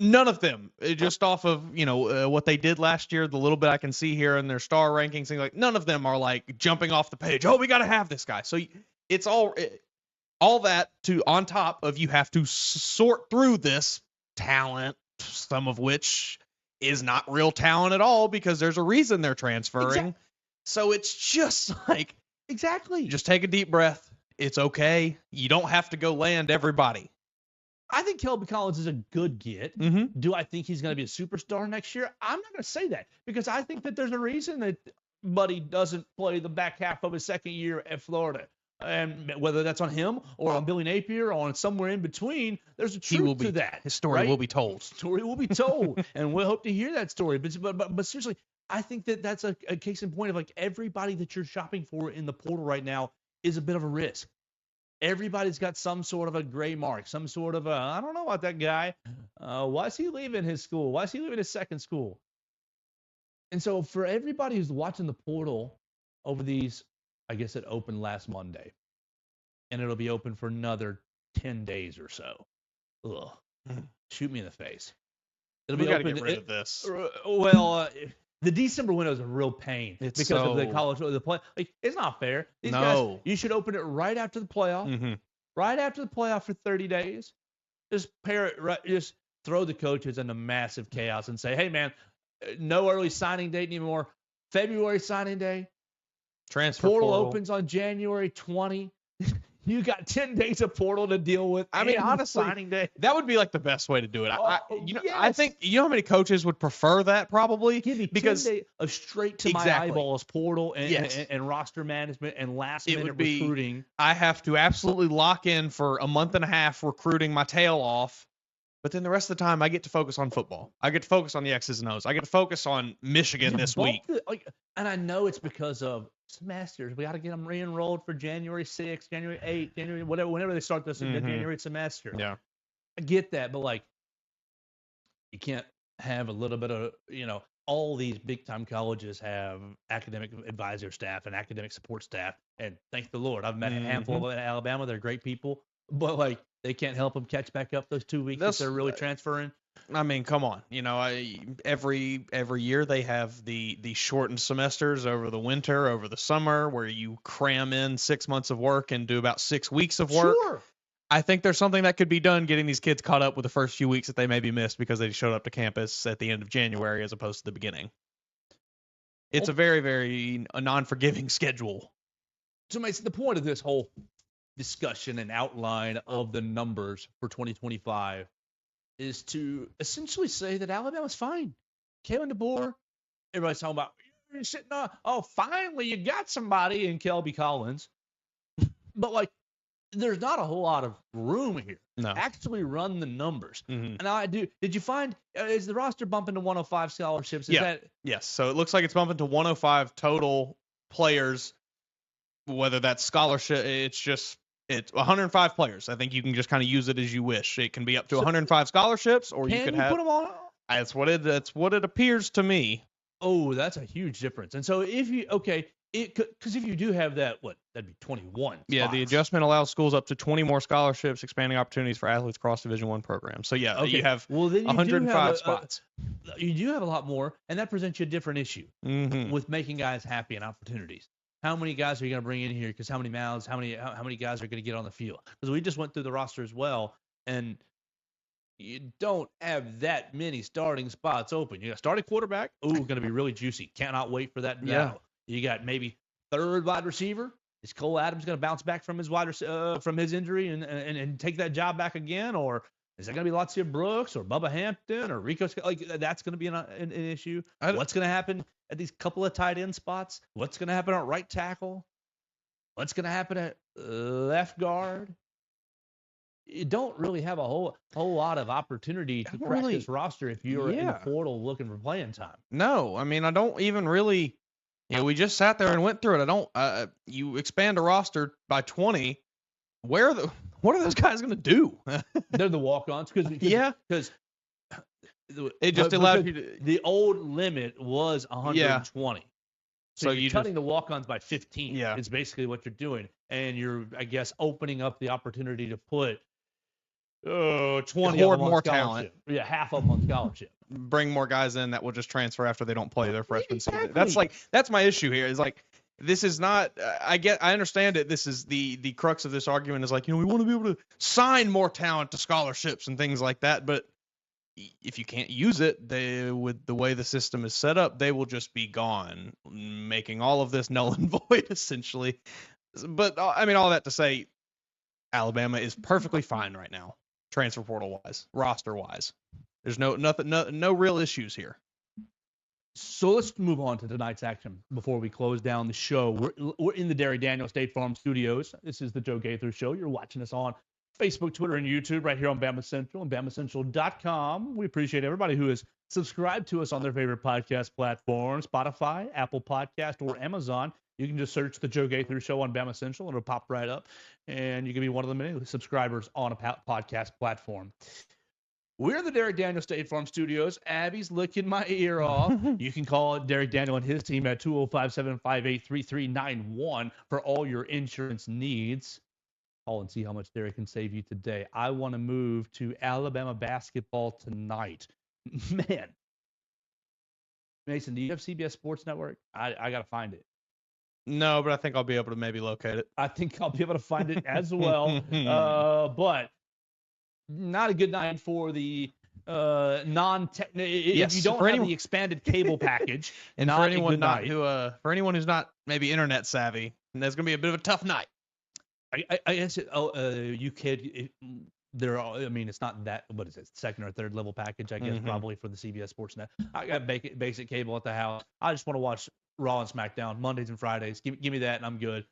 None of them, just off of, what they did last year, the little bit I can see here in their star rankings, things like none of them are like jumping off the page. Oh, we got to have this guy. So it's all that on top of you have to sort through this talent, some of which is not real talent at all because there's a reason they're transferring. So it's just like, just take a deep breath. It's okay. You don't have to go land everybody. I think Kelby Collins is a good get. Do I think he's going to be a superstar next year? I'm not going to say that because I think that there's a reason that Buddy doesn't play the back half of his second year at Florida. And whether that's on him or on Billy Napier or on somewhere in between, there's a truth to that. His story will be told. Story will be told, and we'll hope to hear that story. But seriously, I think that that's a case in point of like everybody that you're shopping for in the portal right now is a bit of a risk. Everybody's got some sort of a gray mark, some sort of I don't know about that guy. Why is he leaving his school? Why is he leaving his second school? And so for everybody who's watching the portal over these, I guess it opened last Monday, and it'll be open for another 10 days or so. Ugh. Shoot me in the face. It'll be open. Get rid of this. Well, the December window is a real pain because of the college the play. Like, it's not fair. These guys, you should open it right after the playoff. Right after the playoff for 30 days. Just pair it right. Just throw the coaches into massive chaos and say, "Hey, man, no early signing date anymore. February signing day. Transfer portal opens on January 20. You got 10 days of portal to deal with. I mean, honestly, signing day. That would be like the best way to do it. I think how many coaches would prefer that probably give me because 10 days of straight to my eyeballs portal and roster management and last minute recruiting. I have to absolutely lock in for a month and a half recruiting my tail off. But then the rest of the time, I get to focus on football. I get to focus on the X's and O's. I get to focus on Michigan this week. And I know it's because of semesters. We got to get them re-enrolled for January 6th, January 8th, January whatever, whenever they start this January semester. Yeah, I get that, but like, you can't have a little bit of all these big time colleges have academic advisor staff and academic support staff, and thank the Lord, I've met a handful of them in Alabama. They're great people, but like, they can't help them catch back up those 2 weeks if they're really transferring. I mean, come on. Every year they have the shortened semesters over the winter, over the summer, where you cram in 6 months of work and do about 6 weeks of work. Sure. I think there's something that could be done getting these kids caught up with the first few weeks that they maybe missed because they showed up to campus at the end of January as opposed to the beginning. It's a very, very non-forgiving schedule. So, Mason, the point of this whole discussion and outline of the numbers for 2025 is to essentially say that Alabama's fine. Kalen DeBoer, everybody's talking about, you're sitting on, oh, finally you got somebody in Kelby Collins. But, like, there's not a whole lot of room here. No. Actually run the numbers. Mm-hmm. And I do. Did you find, is the roster bumping to 105 scholarships? Yes. So it looks like it's bumping to 105 total players, whether that's scholarship. It's 105 players. I think you can just kind of use it as you wish. It can be up to 105 scholarships, or you could have. Put them on? That's what it appears to me. Oh, that's a huge difference. And so if you, because if you do have that, that'd be 21 Yeah, spots. the adjustment allows schools up to 20 more scholarships, expanding opportunities for athletes across Division I programs. So, yeah, you have then you 105 spots. You do have a lot more, and that presents you a different issue with making guys happy and opportunities. How many guys are you going to bring in here? Because how many mouths, how many guys are going to get on the field? Because we just went through the roster as well, and you don't have that many starting spots open. You got starting quarterback. Ooh, going to be really juicy. Cannot wait for that battle. Yeah. You got maybe third wide receiver. Is Cole Adams going to bounce back from his from his injury and take that job back again, or is that going to be Latia Brooks or Bubba Hampton or Rico? Like, that's going to be an issue. What's going to happen at these couple of tight end spots? What's going to happen at right tackle? What's going to happen at left guard? You don't really have a whole lot of opportunity to crack this roster if you're in the portal looking for playing time. No, I mean, I don't even really. We just sat there and went through it. You expand a roster by 20. What are those guys going to do? They're the walk-ons because it just allowed you to. The old limit was 120. Yeah. So you're cutting the walk-ons by 15. Yeah, is basically what you're doing, and you're, I guess, opening up the opportunity to put 20 hoard more talent. Yeah, half of them on scholarship. Bring more guys in that will just transfer after they don't play their freshman season. That's my issue here. Is like, this is not. I understand it. This is the crux of this argument. Is like, we want to be able to sign more talent to scholarships and things like that. But if you can't use it, with the way the system is set up, they will just be gone, making all of this null and void essentially. But I mean, all that to say, Alabama is perfectly fine right now, transfer portal wise, roster wise. There's no real issues here. So let's move on to tonight's action before we close down the show. We're in the Derek Daniel State Farm Studios. This is the Joe Gaither Show. You're watching us on Facebook, Twitter, and YouTube right here on Bama Central and BamaCentral.com. We appreciate everybody who has subscribed to us on their favorite podcast platform, Spotify, Apple Podcast, or Amazon. You can just search the Joe Gaither Show on Bama Central, and it'll pop right up, and you can be one of the many subscribers on a podcast platform. We're in the Derek Daniel State Farm Studios. Abby's licking my ear off. You can call Derek Daniel and his team at 205-758-3391 for all your insurance needs. Call and see how much Derek can save you today. I want to move to Alabama basketball tonight. Man. Mason, do you have CBS Sports Network? I got to find it. No, but I think I'll be able to maybe locate it. I think I'll be able to find it as well. But not a good night for the non-technical. If you don't have the expanded cable package, and for anyone for anyone who's not maybe internet savvy, that's going to be a bit of a tough night. I guess you could. It's not that. What is it? Second or third level package? I guess probably for the CBS Sports Net. I got basic cable at the house. I just want to watch Raw and SmackDown Mondays and Fridays. Give me that, and I'm good.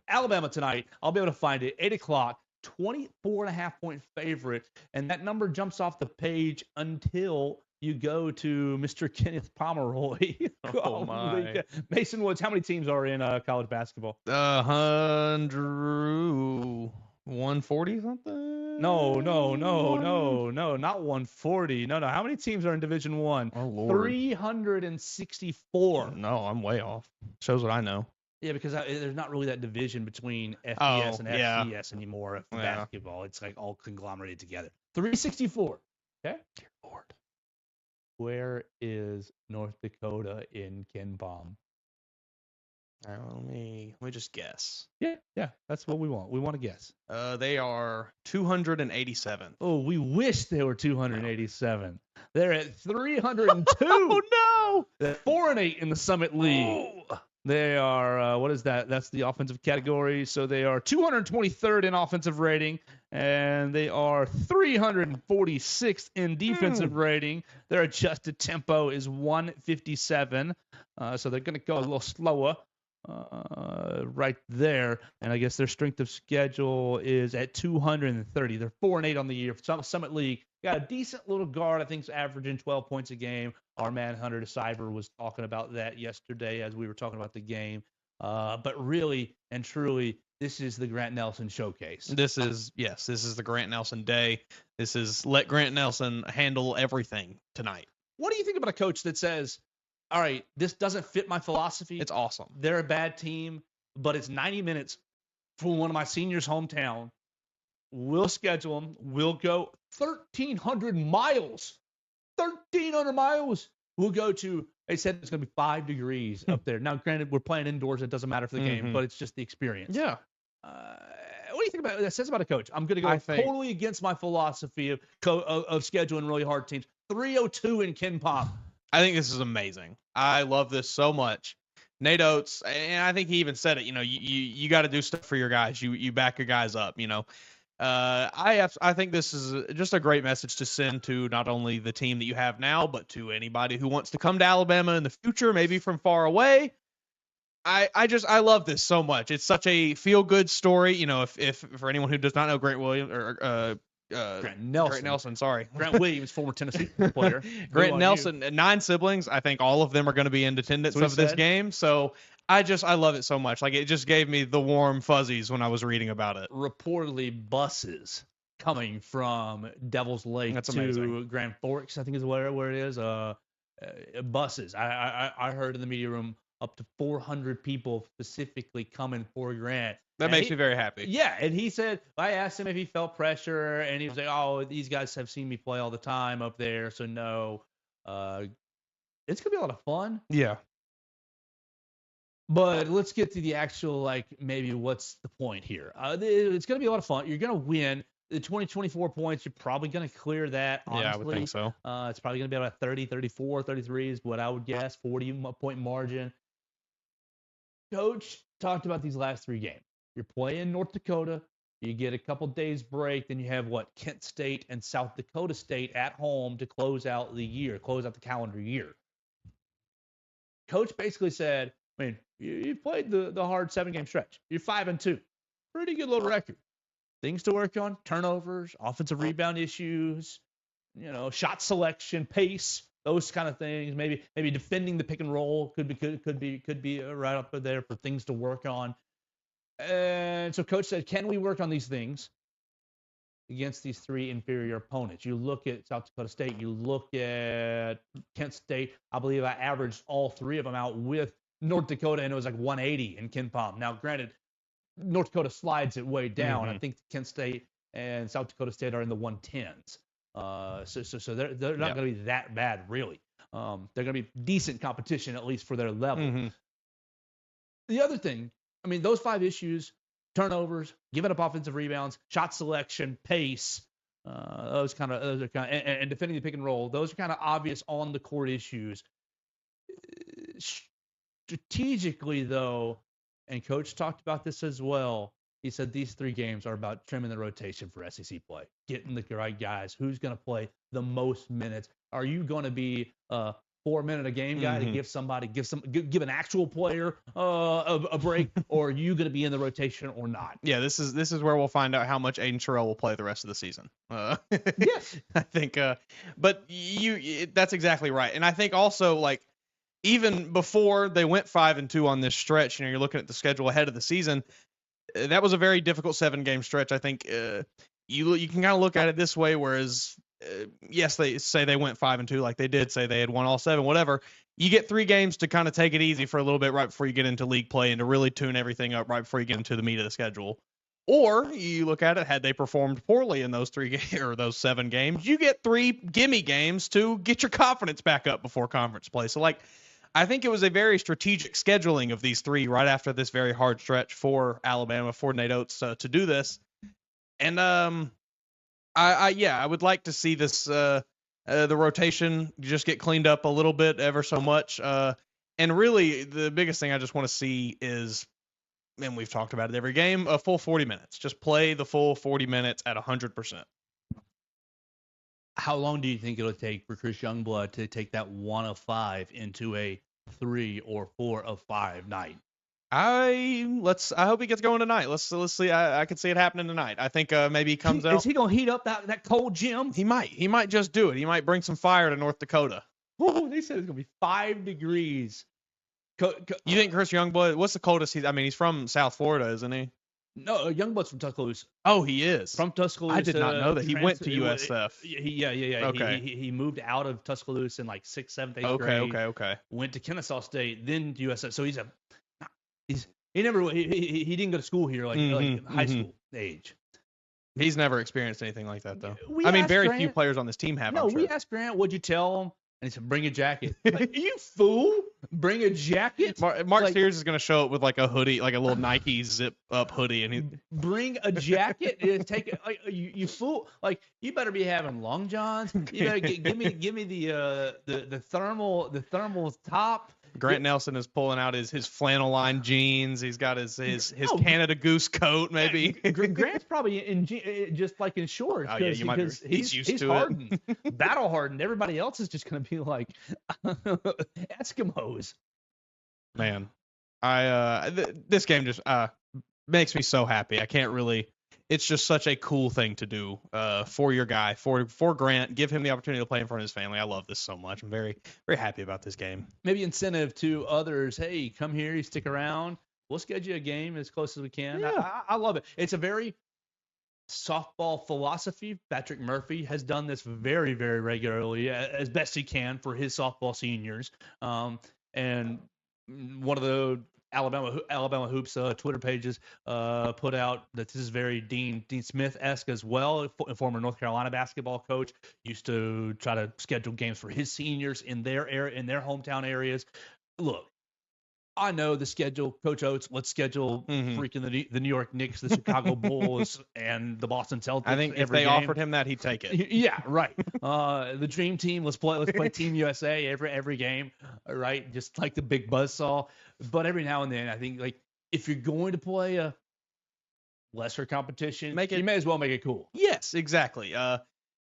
Alabama tonight. I'll be able to find it 8:00. 24.5-point favorite, and that number jumps off the page until you go to Mr. Kenneth Pomeroy. Oh my! Mason Woods. How many teams are in college basketball? 140 something. No, not 140. No. How many teams are in Division I? Oh Lord, 364. No, I'm way off. Shows what I know. Yeah, because there's not really that division between FBS and FCS anymore. Basketball, it's like all conglomerated together. 364. Okay. Dear Lord. Where is North Dakota in Ken Palm? Let me just guess. Yeah, that's what we want. We want to guess. They are 287. Oh, we wish they were 287. They're at 302. Oh no! They're 4-8 in the Summit League. Oh. They are, what is that? That's the offensive category. So they are 223rd in offensive rating, and they are 346th in defensive rating. Their adjusted tempo is 157. So they're going to go a little slower right there. And I guess their strength of schedule is at 230. They're 4-8 on the year. Summit League got a decent little guard. I think is averaging 12 points a game. Our man Hunter DeCyber was talking about that yesterday as we were talking about the game. But really and truly, this is the Grant Nelson showcase. This is the Grant Nelson day. This is let Grant Nelson handle everything tonight. What do you think about a coach that says, all right, this doesn't fit my philosophy? It's awesome. They're a bad team, but it's 90 minutes from one of my seniors' hometown. We'll schedule them. We'll go 1,300 miles. 1,300 miles. We'll go to, they said it's going to be 5 degrees up there. Now, granted, we're playing indoors. It doesn't matter for the game, but it's just the experience. Yeah. What do you think about that? Says about a coach? I'm going to go totally against my philosophy of scheduling really hard teams. 302 in Ken Pop. I think this is amazing. I love this so much. Nate Oates, and I think he even said it, you got to do stuff for your guys. You back your guys up, I think this is just a great message to send to not only the team that you have now, but to anybody who wants to come to Alabama in the future, maybe from far away. I love this so much. It's such a feel good story. If for anyone who does not know Grant Nelson, sorry. Grant Williams, former Tennessee player. Grant Nelson, 9 siblings. I think all of them are going to be in attendance of this game. So I love it so much. Like, it just gave me the warm fuzzies when I was reading about it. Reportedly buses coming from Devil's Lake to Grand Forks, I think is where it is. Buses. I heard in the media room up to 400 people specifically coming for Grant. That makes me very happy. Yeah, and he said, I asked him if he felt pressure, and he was like, oh, these guys have seen me play all the time up there, so no. It's going to be a lot of fun. Yeah. But let's get to the actual, maybe what's the point here. It's going to be a lot of fun. You're going to win. The 20-24 points, you're probably going to clear that, honestly. Yeah, I would think so. It's probably going to be about 30, 34, 33 is what I would guess, 40-point margin. Coach talked about these last 3 games. You're playing North Dakota. You get a couple days break. Then you have, Kent State and South Dakota State at home to close out the calendar year. Coach basically said, you played the hard 7-game stretch. You're 5-2. Pretty good little record. Things to work on: turnovers, offensive rebound issues, shot selection, pace, those kind of things. Maybe defending the pick and roll could be right up there for things to work on. And so Coach said, can we work on these things against these 3 inferior opponents? You look at South Dakota State. You look at Kent State. I believe I averaged all 3 of them out with North Dakota, and it was 180 in Ken Pom. Now, granted, North Dakota slides it way down. I think Kent State and South Dakota State are in the 110s. So they're not going to be that bad, really. They're going to be decent competition, at least for their level. The other thing, those 5 issues: turnovers, giving up offensive rebounds, shot selection, pace, those are kind of, and defending the pick and roll. Those are kind of obvious on the court issues. Strategically, though, and Coach talked about this as well. He said these 3 games are about trimming the rotation for SEC play, getting the right guys. Who's going to play the most minutes? Are you going to be a 4-minute-a-game guy to give an actual player a break, or are you going to be in the rotation or not? Yeah, this is where we'll find out how much Aiden Terrell will play the rest of the season. Yes, I think. But that's exactly right, and I think also even before they went 5-2 on this stretch, you're looking at the schedule ahead of the season. That was a very difficult 7-game stretch. I think you can kind of look at it this way, whereas yes, they say they went 5-2, like they did say they had won all 7, whatever. You get 3 games to kind of take it easy for a little bit right before you get into league play and to really tune everything up right before you get into the meat of the schedule. Or you look at it, had they performed poorly in those 3 or those 7 games, you get 3 gimme games to get your confidence back up before conference play. So I think it was a very strategic scheduling of these 3 right after this very hard stretch for Alabama, for Nate Oates to do this. And I would like to see this the rotation just get cleaned up a little bit, ever so much. And really, the biggest thing I just want to see is, and we've talked about it every game, a full 40 minutes. Just play the full 40 minutes at 100%. How long do you think it'll take for Chris Youngblood to take that 1 of 5 into a 3 or 4 of 5 night? I hope he gets going tonight. Let's see. I could see it happening tonight. I think maybe he comes out. Is he gonna heat up that cold gym? He might just do it. He might bring some fire to North Dakota. Oh, they said it's gonna be 5 degrees. You think Chris Youngblood? What's the coldest he's from South Florida, isn't he? No, Youngblood's from Tuscaloosa. Oh, he is From Tuscaloosa. I did not know that he went to USF. Yeah. Okay. He moved out of Tuscaloosa in like 6th, 7th, 8th grade. Okay. Went to Kennesaw State, then to USF. So he didn't go to school here like high school age. He's never experienced anything like that though. Very few players on this team have. No, I'm sure. we asked Grant, "What'd you tell him?" And he said, "Bring a jacket." Like, you fool! Bring a jacket. Mark Sears is going to show up with like a hoodie, like a little Nike zip up hoodie, and he bring a jacket and take it. Like, you fool! Like, you better be having long johns. You better give me the thermal top. Grant Nelson is pulling out his flannel line jeans. He's got his Canada Goose coat, maybe. Grant's probably just like in shorts. Oh, yeah, because he's used to hardened, battle hardened. Everybody else is just going to be like Eskimos. Man, this game just makes me so happy. I can't really. It's just such a cool thing to do for your guy, for Grant. Give him the opportunity to play in front of his family. I love this so much. I'm very, very happy about this game. Maybe incentive to others. Hey, come here. You stick around. We'll schedule a game as close as we can. Yeah. I love it. It's a very softball philosophy. Patrick Murphy has done this very, very regularly, as best he can for his softball seniors. And one of the Alabama Hoops Twitter pages put out that this is very Dean Smith-esque as well. A former North Carolina basketball coach, used to try to schedule games for his seniors in their area, in their hometown areas. Look, I know the schedule, Coach Oates. Let's schedule freaking the New York Knicks, the Chicago Bulls, and the Boston Celtics. I think if they offered him that, he'd take it. Yeah, right. The Dream Team. Let's play Team USA every game, right? Just like the big buzzsaw. But every now and then, I think like if you're going to play a lesser competition, you may as well make it cool. Yes, exactly.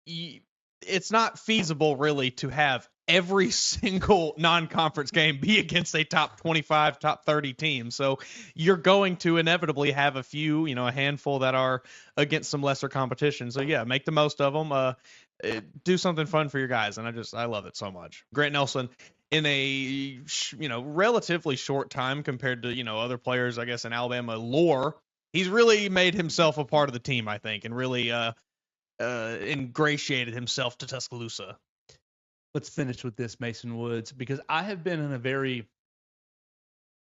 It's not feasible really to have every single non-conference game be against a top 25, top 30 team. So you're going to inevitably have a few, a handful that are against some lesser competition. So yeah, make the most of them. Do something fun for your guys. And I love it so much. Grant Nelson, in a, relatively short time compared to, other players, I guess, in Alabama lore, he's really made himself a part of the team, I think, and really ingratiated himself to Tuscaloosa. Let's finish with this, Mason Woods, because I have been in a very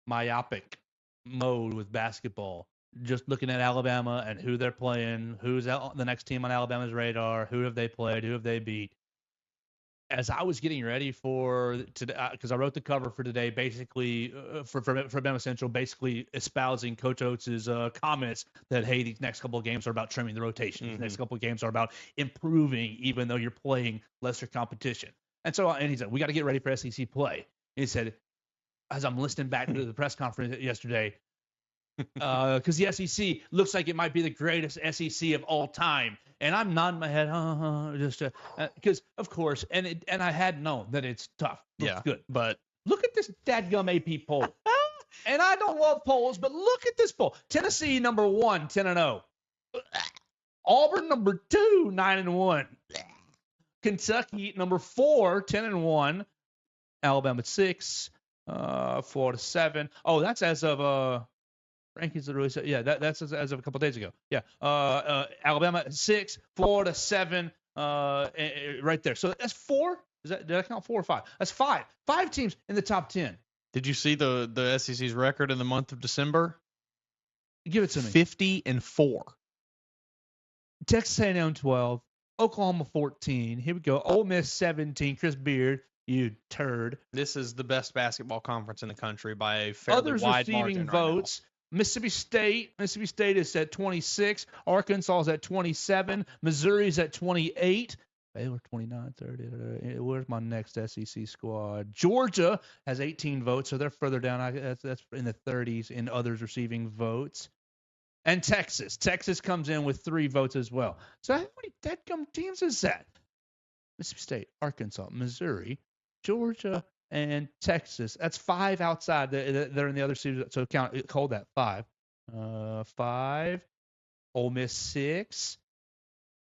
myopic mode with basketball, just looking at Alabama and who they're playing, who's the next team on Alabama's radar, who have they played, who have they beat. As I was getting ready for today, because I wrote the cover for today, basically for Bama Central, basically espousing Coach Oates' comments that, hey, these next couple of games are about trimming the rotation. These next couple of games are about improving, even though you're playing lesser competition. And he said, we got to get ready for SEC play. And he said, as I'm listening back to the press conference yesterday, because the SEC looks like it might be the greatest SEC of all time. And I'm nodding my head, just because, of course, and I had known that it's tough. Looks good. But look at this dadgum AP poll. And I don't love polls, but look at this poll. Tennessee, number 1, 10-0. Auburn, number 2, 9-1. Kentucky, number 4, 10-1. Alabama 6, Florida 7. Oh, that's as of rankings that really said, yeah, that's as of a couple days ago. Yeah, Alabama 6, Florida 7, right there. So that's 4. Did I count 4 or 5? That's 5. 5 teams in the top 10. Did you see the SEC's record in the month of December? Give it to me. 50-4. Texas A&M 12. Oklahoma 14. Here we go. Ole Miss 17. Chris Beard, you turd. This is the best basketball conference in the country by a fairly Others wide receiving margin votes. Right now. Mississippi State is at 26. Arkansas is at 27. Missouri is at 28. Baylor 29, 30. Where's my next SEC squad? Georgia has 18 votes, so they're further down. That's in the 30s in others receiving votes. And Texas. Texas comes in with 3 votes as well. So how many deadgum teams is that? Mississippi State, Arkansas, Missouri, Georgia, and Texas. That's 5 outside. They're in the other series, so call that 5. 5. Ole Miss 6.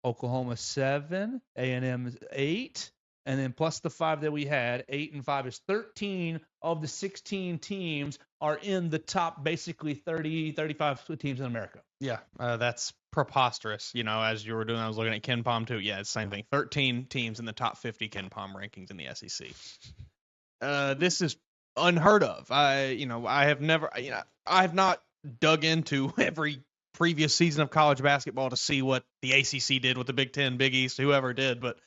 Oklahoma 7, A&M 8, and then plus the 5 that we had, 8 and 5 is 13 of the 16 teams are in the top basically 30, 35 teams in America. Yeah, that's preposterous. As you were doing, I was looking at KenPom too. Yeah, it's the same thing. 13 teams in the top 50 KenPom rankings in the SEC. This is unheard of. I have not dug into every previous season of college basketball to see what the ACC did with the Big Ten, Big East, whoever did, but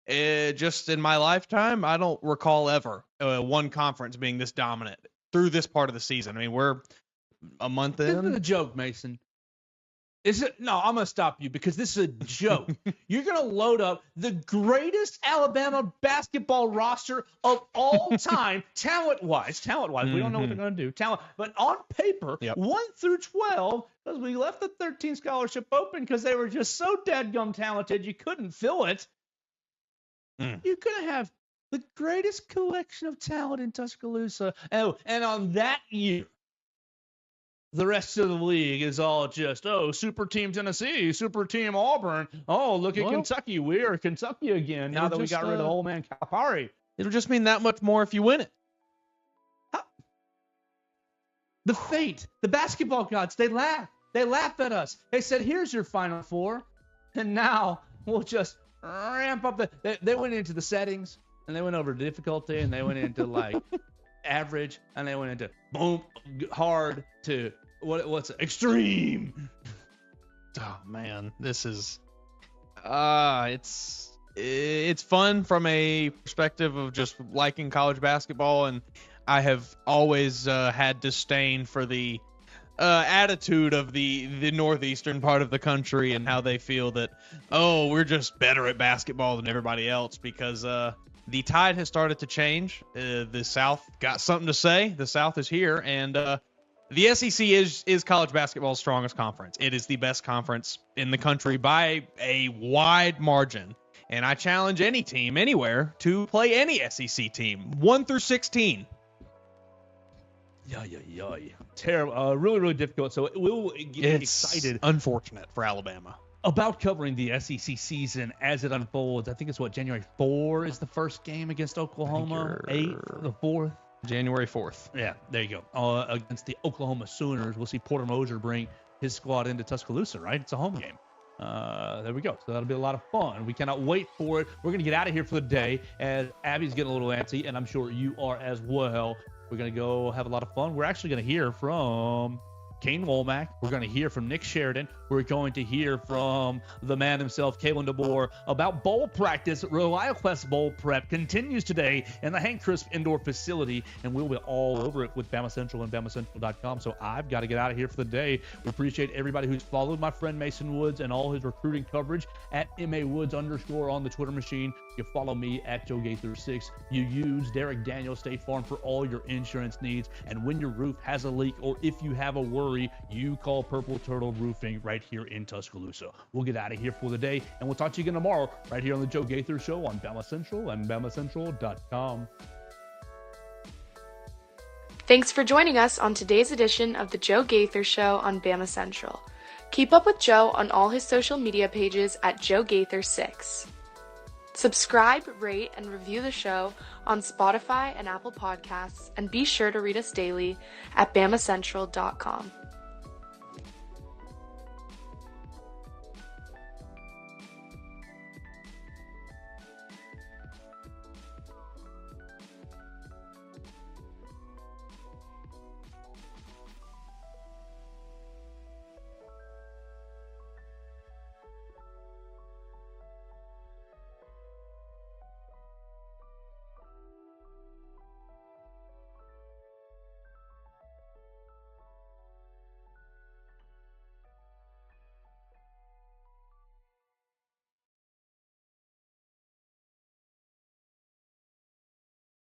just in my lifetime, I don't recall ever one conference being this dominant through this part of the season. I mean, we're a month in. This is a joke, Mason. Is it? No, I'm going to stop you because this is a joke. You're going to load up the greatest Alabama basketball roster of all time, talent-wise. We don't know what they're going to do. But on paper, 1 through 12, because we left the 13 scholarship open because they were just so dadgum talented you couldn't fill it. You're going to have the greatest collection of talent in Tuscaloosa. Oh, and on that year, the rest of the league is all just, super team Tennessee, super team Auburn. Oh, look at Kentucky. We are Kentucky again now that we got rid of old man Calipari. It'll just mean that much more if you win it. The fate, the basketball gods, they laugh. They laugh at us. They said, here's your Final Four. And now we'll just ramp up they went into the settings, and they went over difficulty, and they went into, average, and they went into boom, hard to what's it? Extreme. Oh man, this is it's fun from a perspective of just liking college basketball, and I have always had disdain for the attitude of the northeastern part of the country and how they feel that we're just better at basketball than everybody else because the tide has started to change. The South got something to say. The South is here, and the SEC is college basketball's strongest conference. It is the best conference in the country by a wide margin. And I challenge any team anywhere to play any SEC team, 1 through 16. Terrible. Really, really difficult. So we'll get excited. Unfortunate for Alabama. About covering the SEC season as it unfolds. I think it's January 4 is the first game against Oklahoma. 8th, the 4th. January 4th. Yeah, there you go. Against the Oklahoma Sooners. We'll see Porter Moser bring his squad into Tuscaloosa, right? It's a home game. There we go. So that'll be a lot of fun. We cannot wait for it. We're going to get out of here for the day as Abby's getting a little antsy, and I'm sure you are as well. We're going to go have a lot of fun. We're actually going to hear from Kane Womack. We're going to hear from Nick Sheridan. We're going to hear from the man himself, Kalen DeBoer, about bowl practice. ReliaQuest Bowl Prep continues today in the Hank Crisp Indoor Facility, and we'll be all over it with Bama Central and BamaCentral.com. So I've got to get out of here for the day. We appreciate everybody who's followed my friend Mason Woods and all his recruiting coverage at MAWoods_ on the Twitter machine. You follow me at Joe Gaither 6. You use Derek Daniels State Farm for all your insurance needs. And when your roof has a leak or if you have a worry, you call Purple Turtle Roofing right here in Tuscaloosa. We'll get out of here for the day, and we'll talk to you again tomorrow right here on the Joe Gaither Show on Bama Central and BamaCentral.com. Thanks for joining us on today's edition of the Joe Gaither Show on Bama Central. Keep up with Joe on all his social media pages at Joe Gaither 6. Subscribe, rate, and review the show on Spotify and Apple Podcasts, and be sure to read us daily at BamaCentral.com.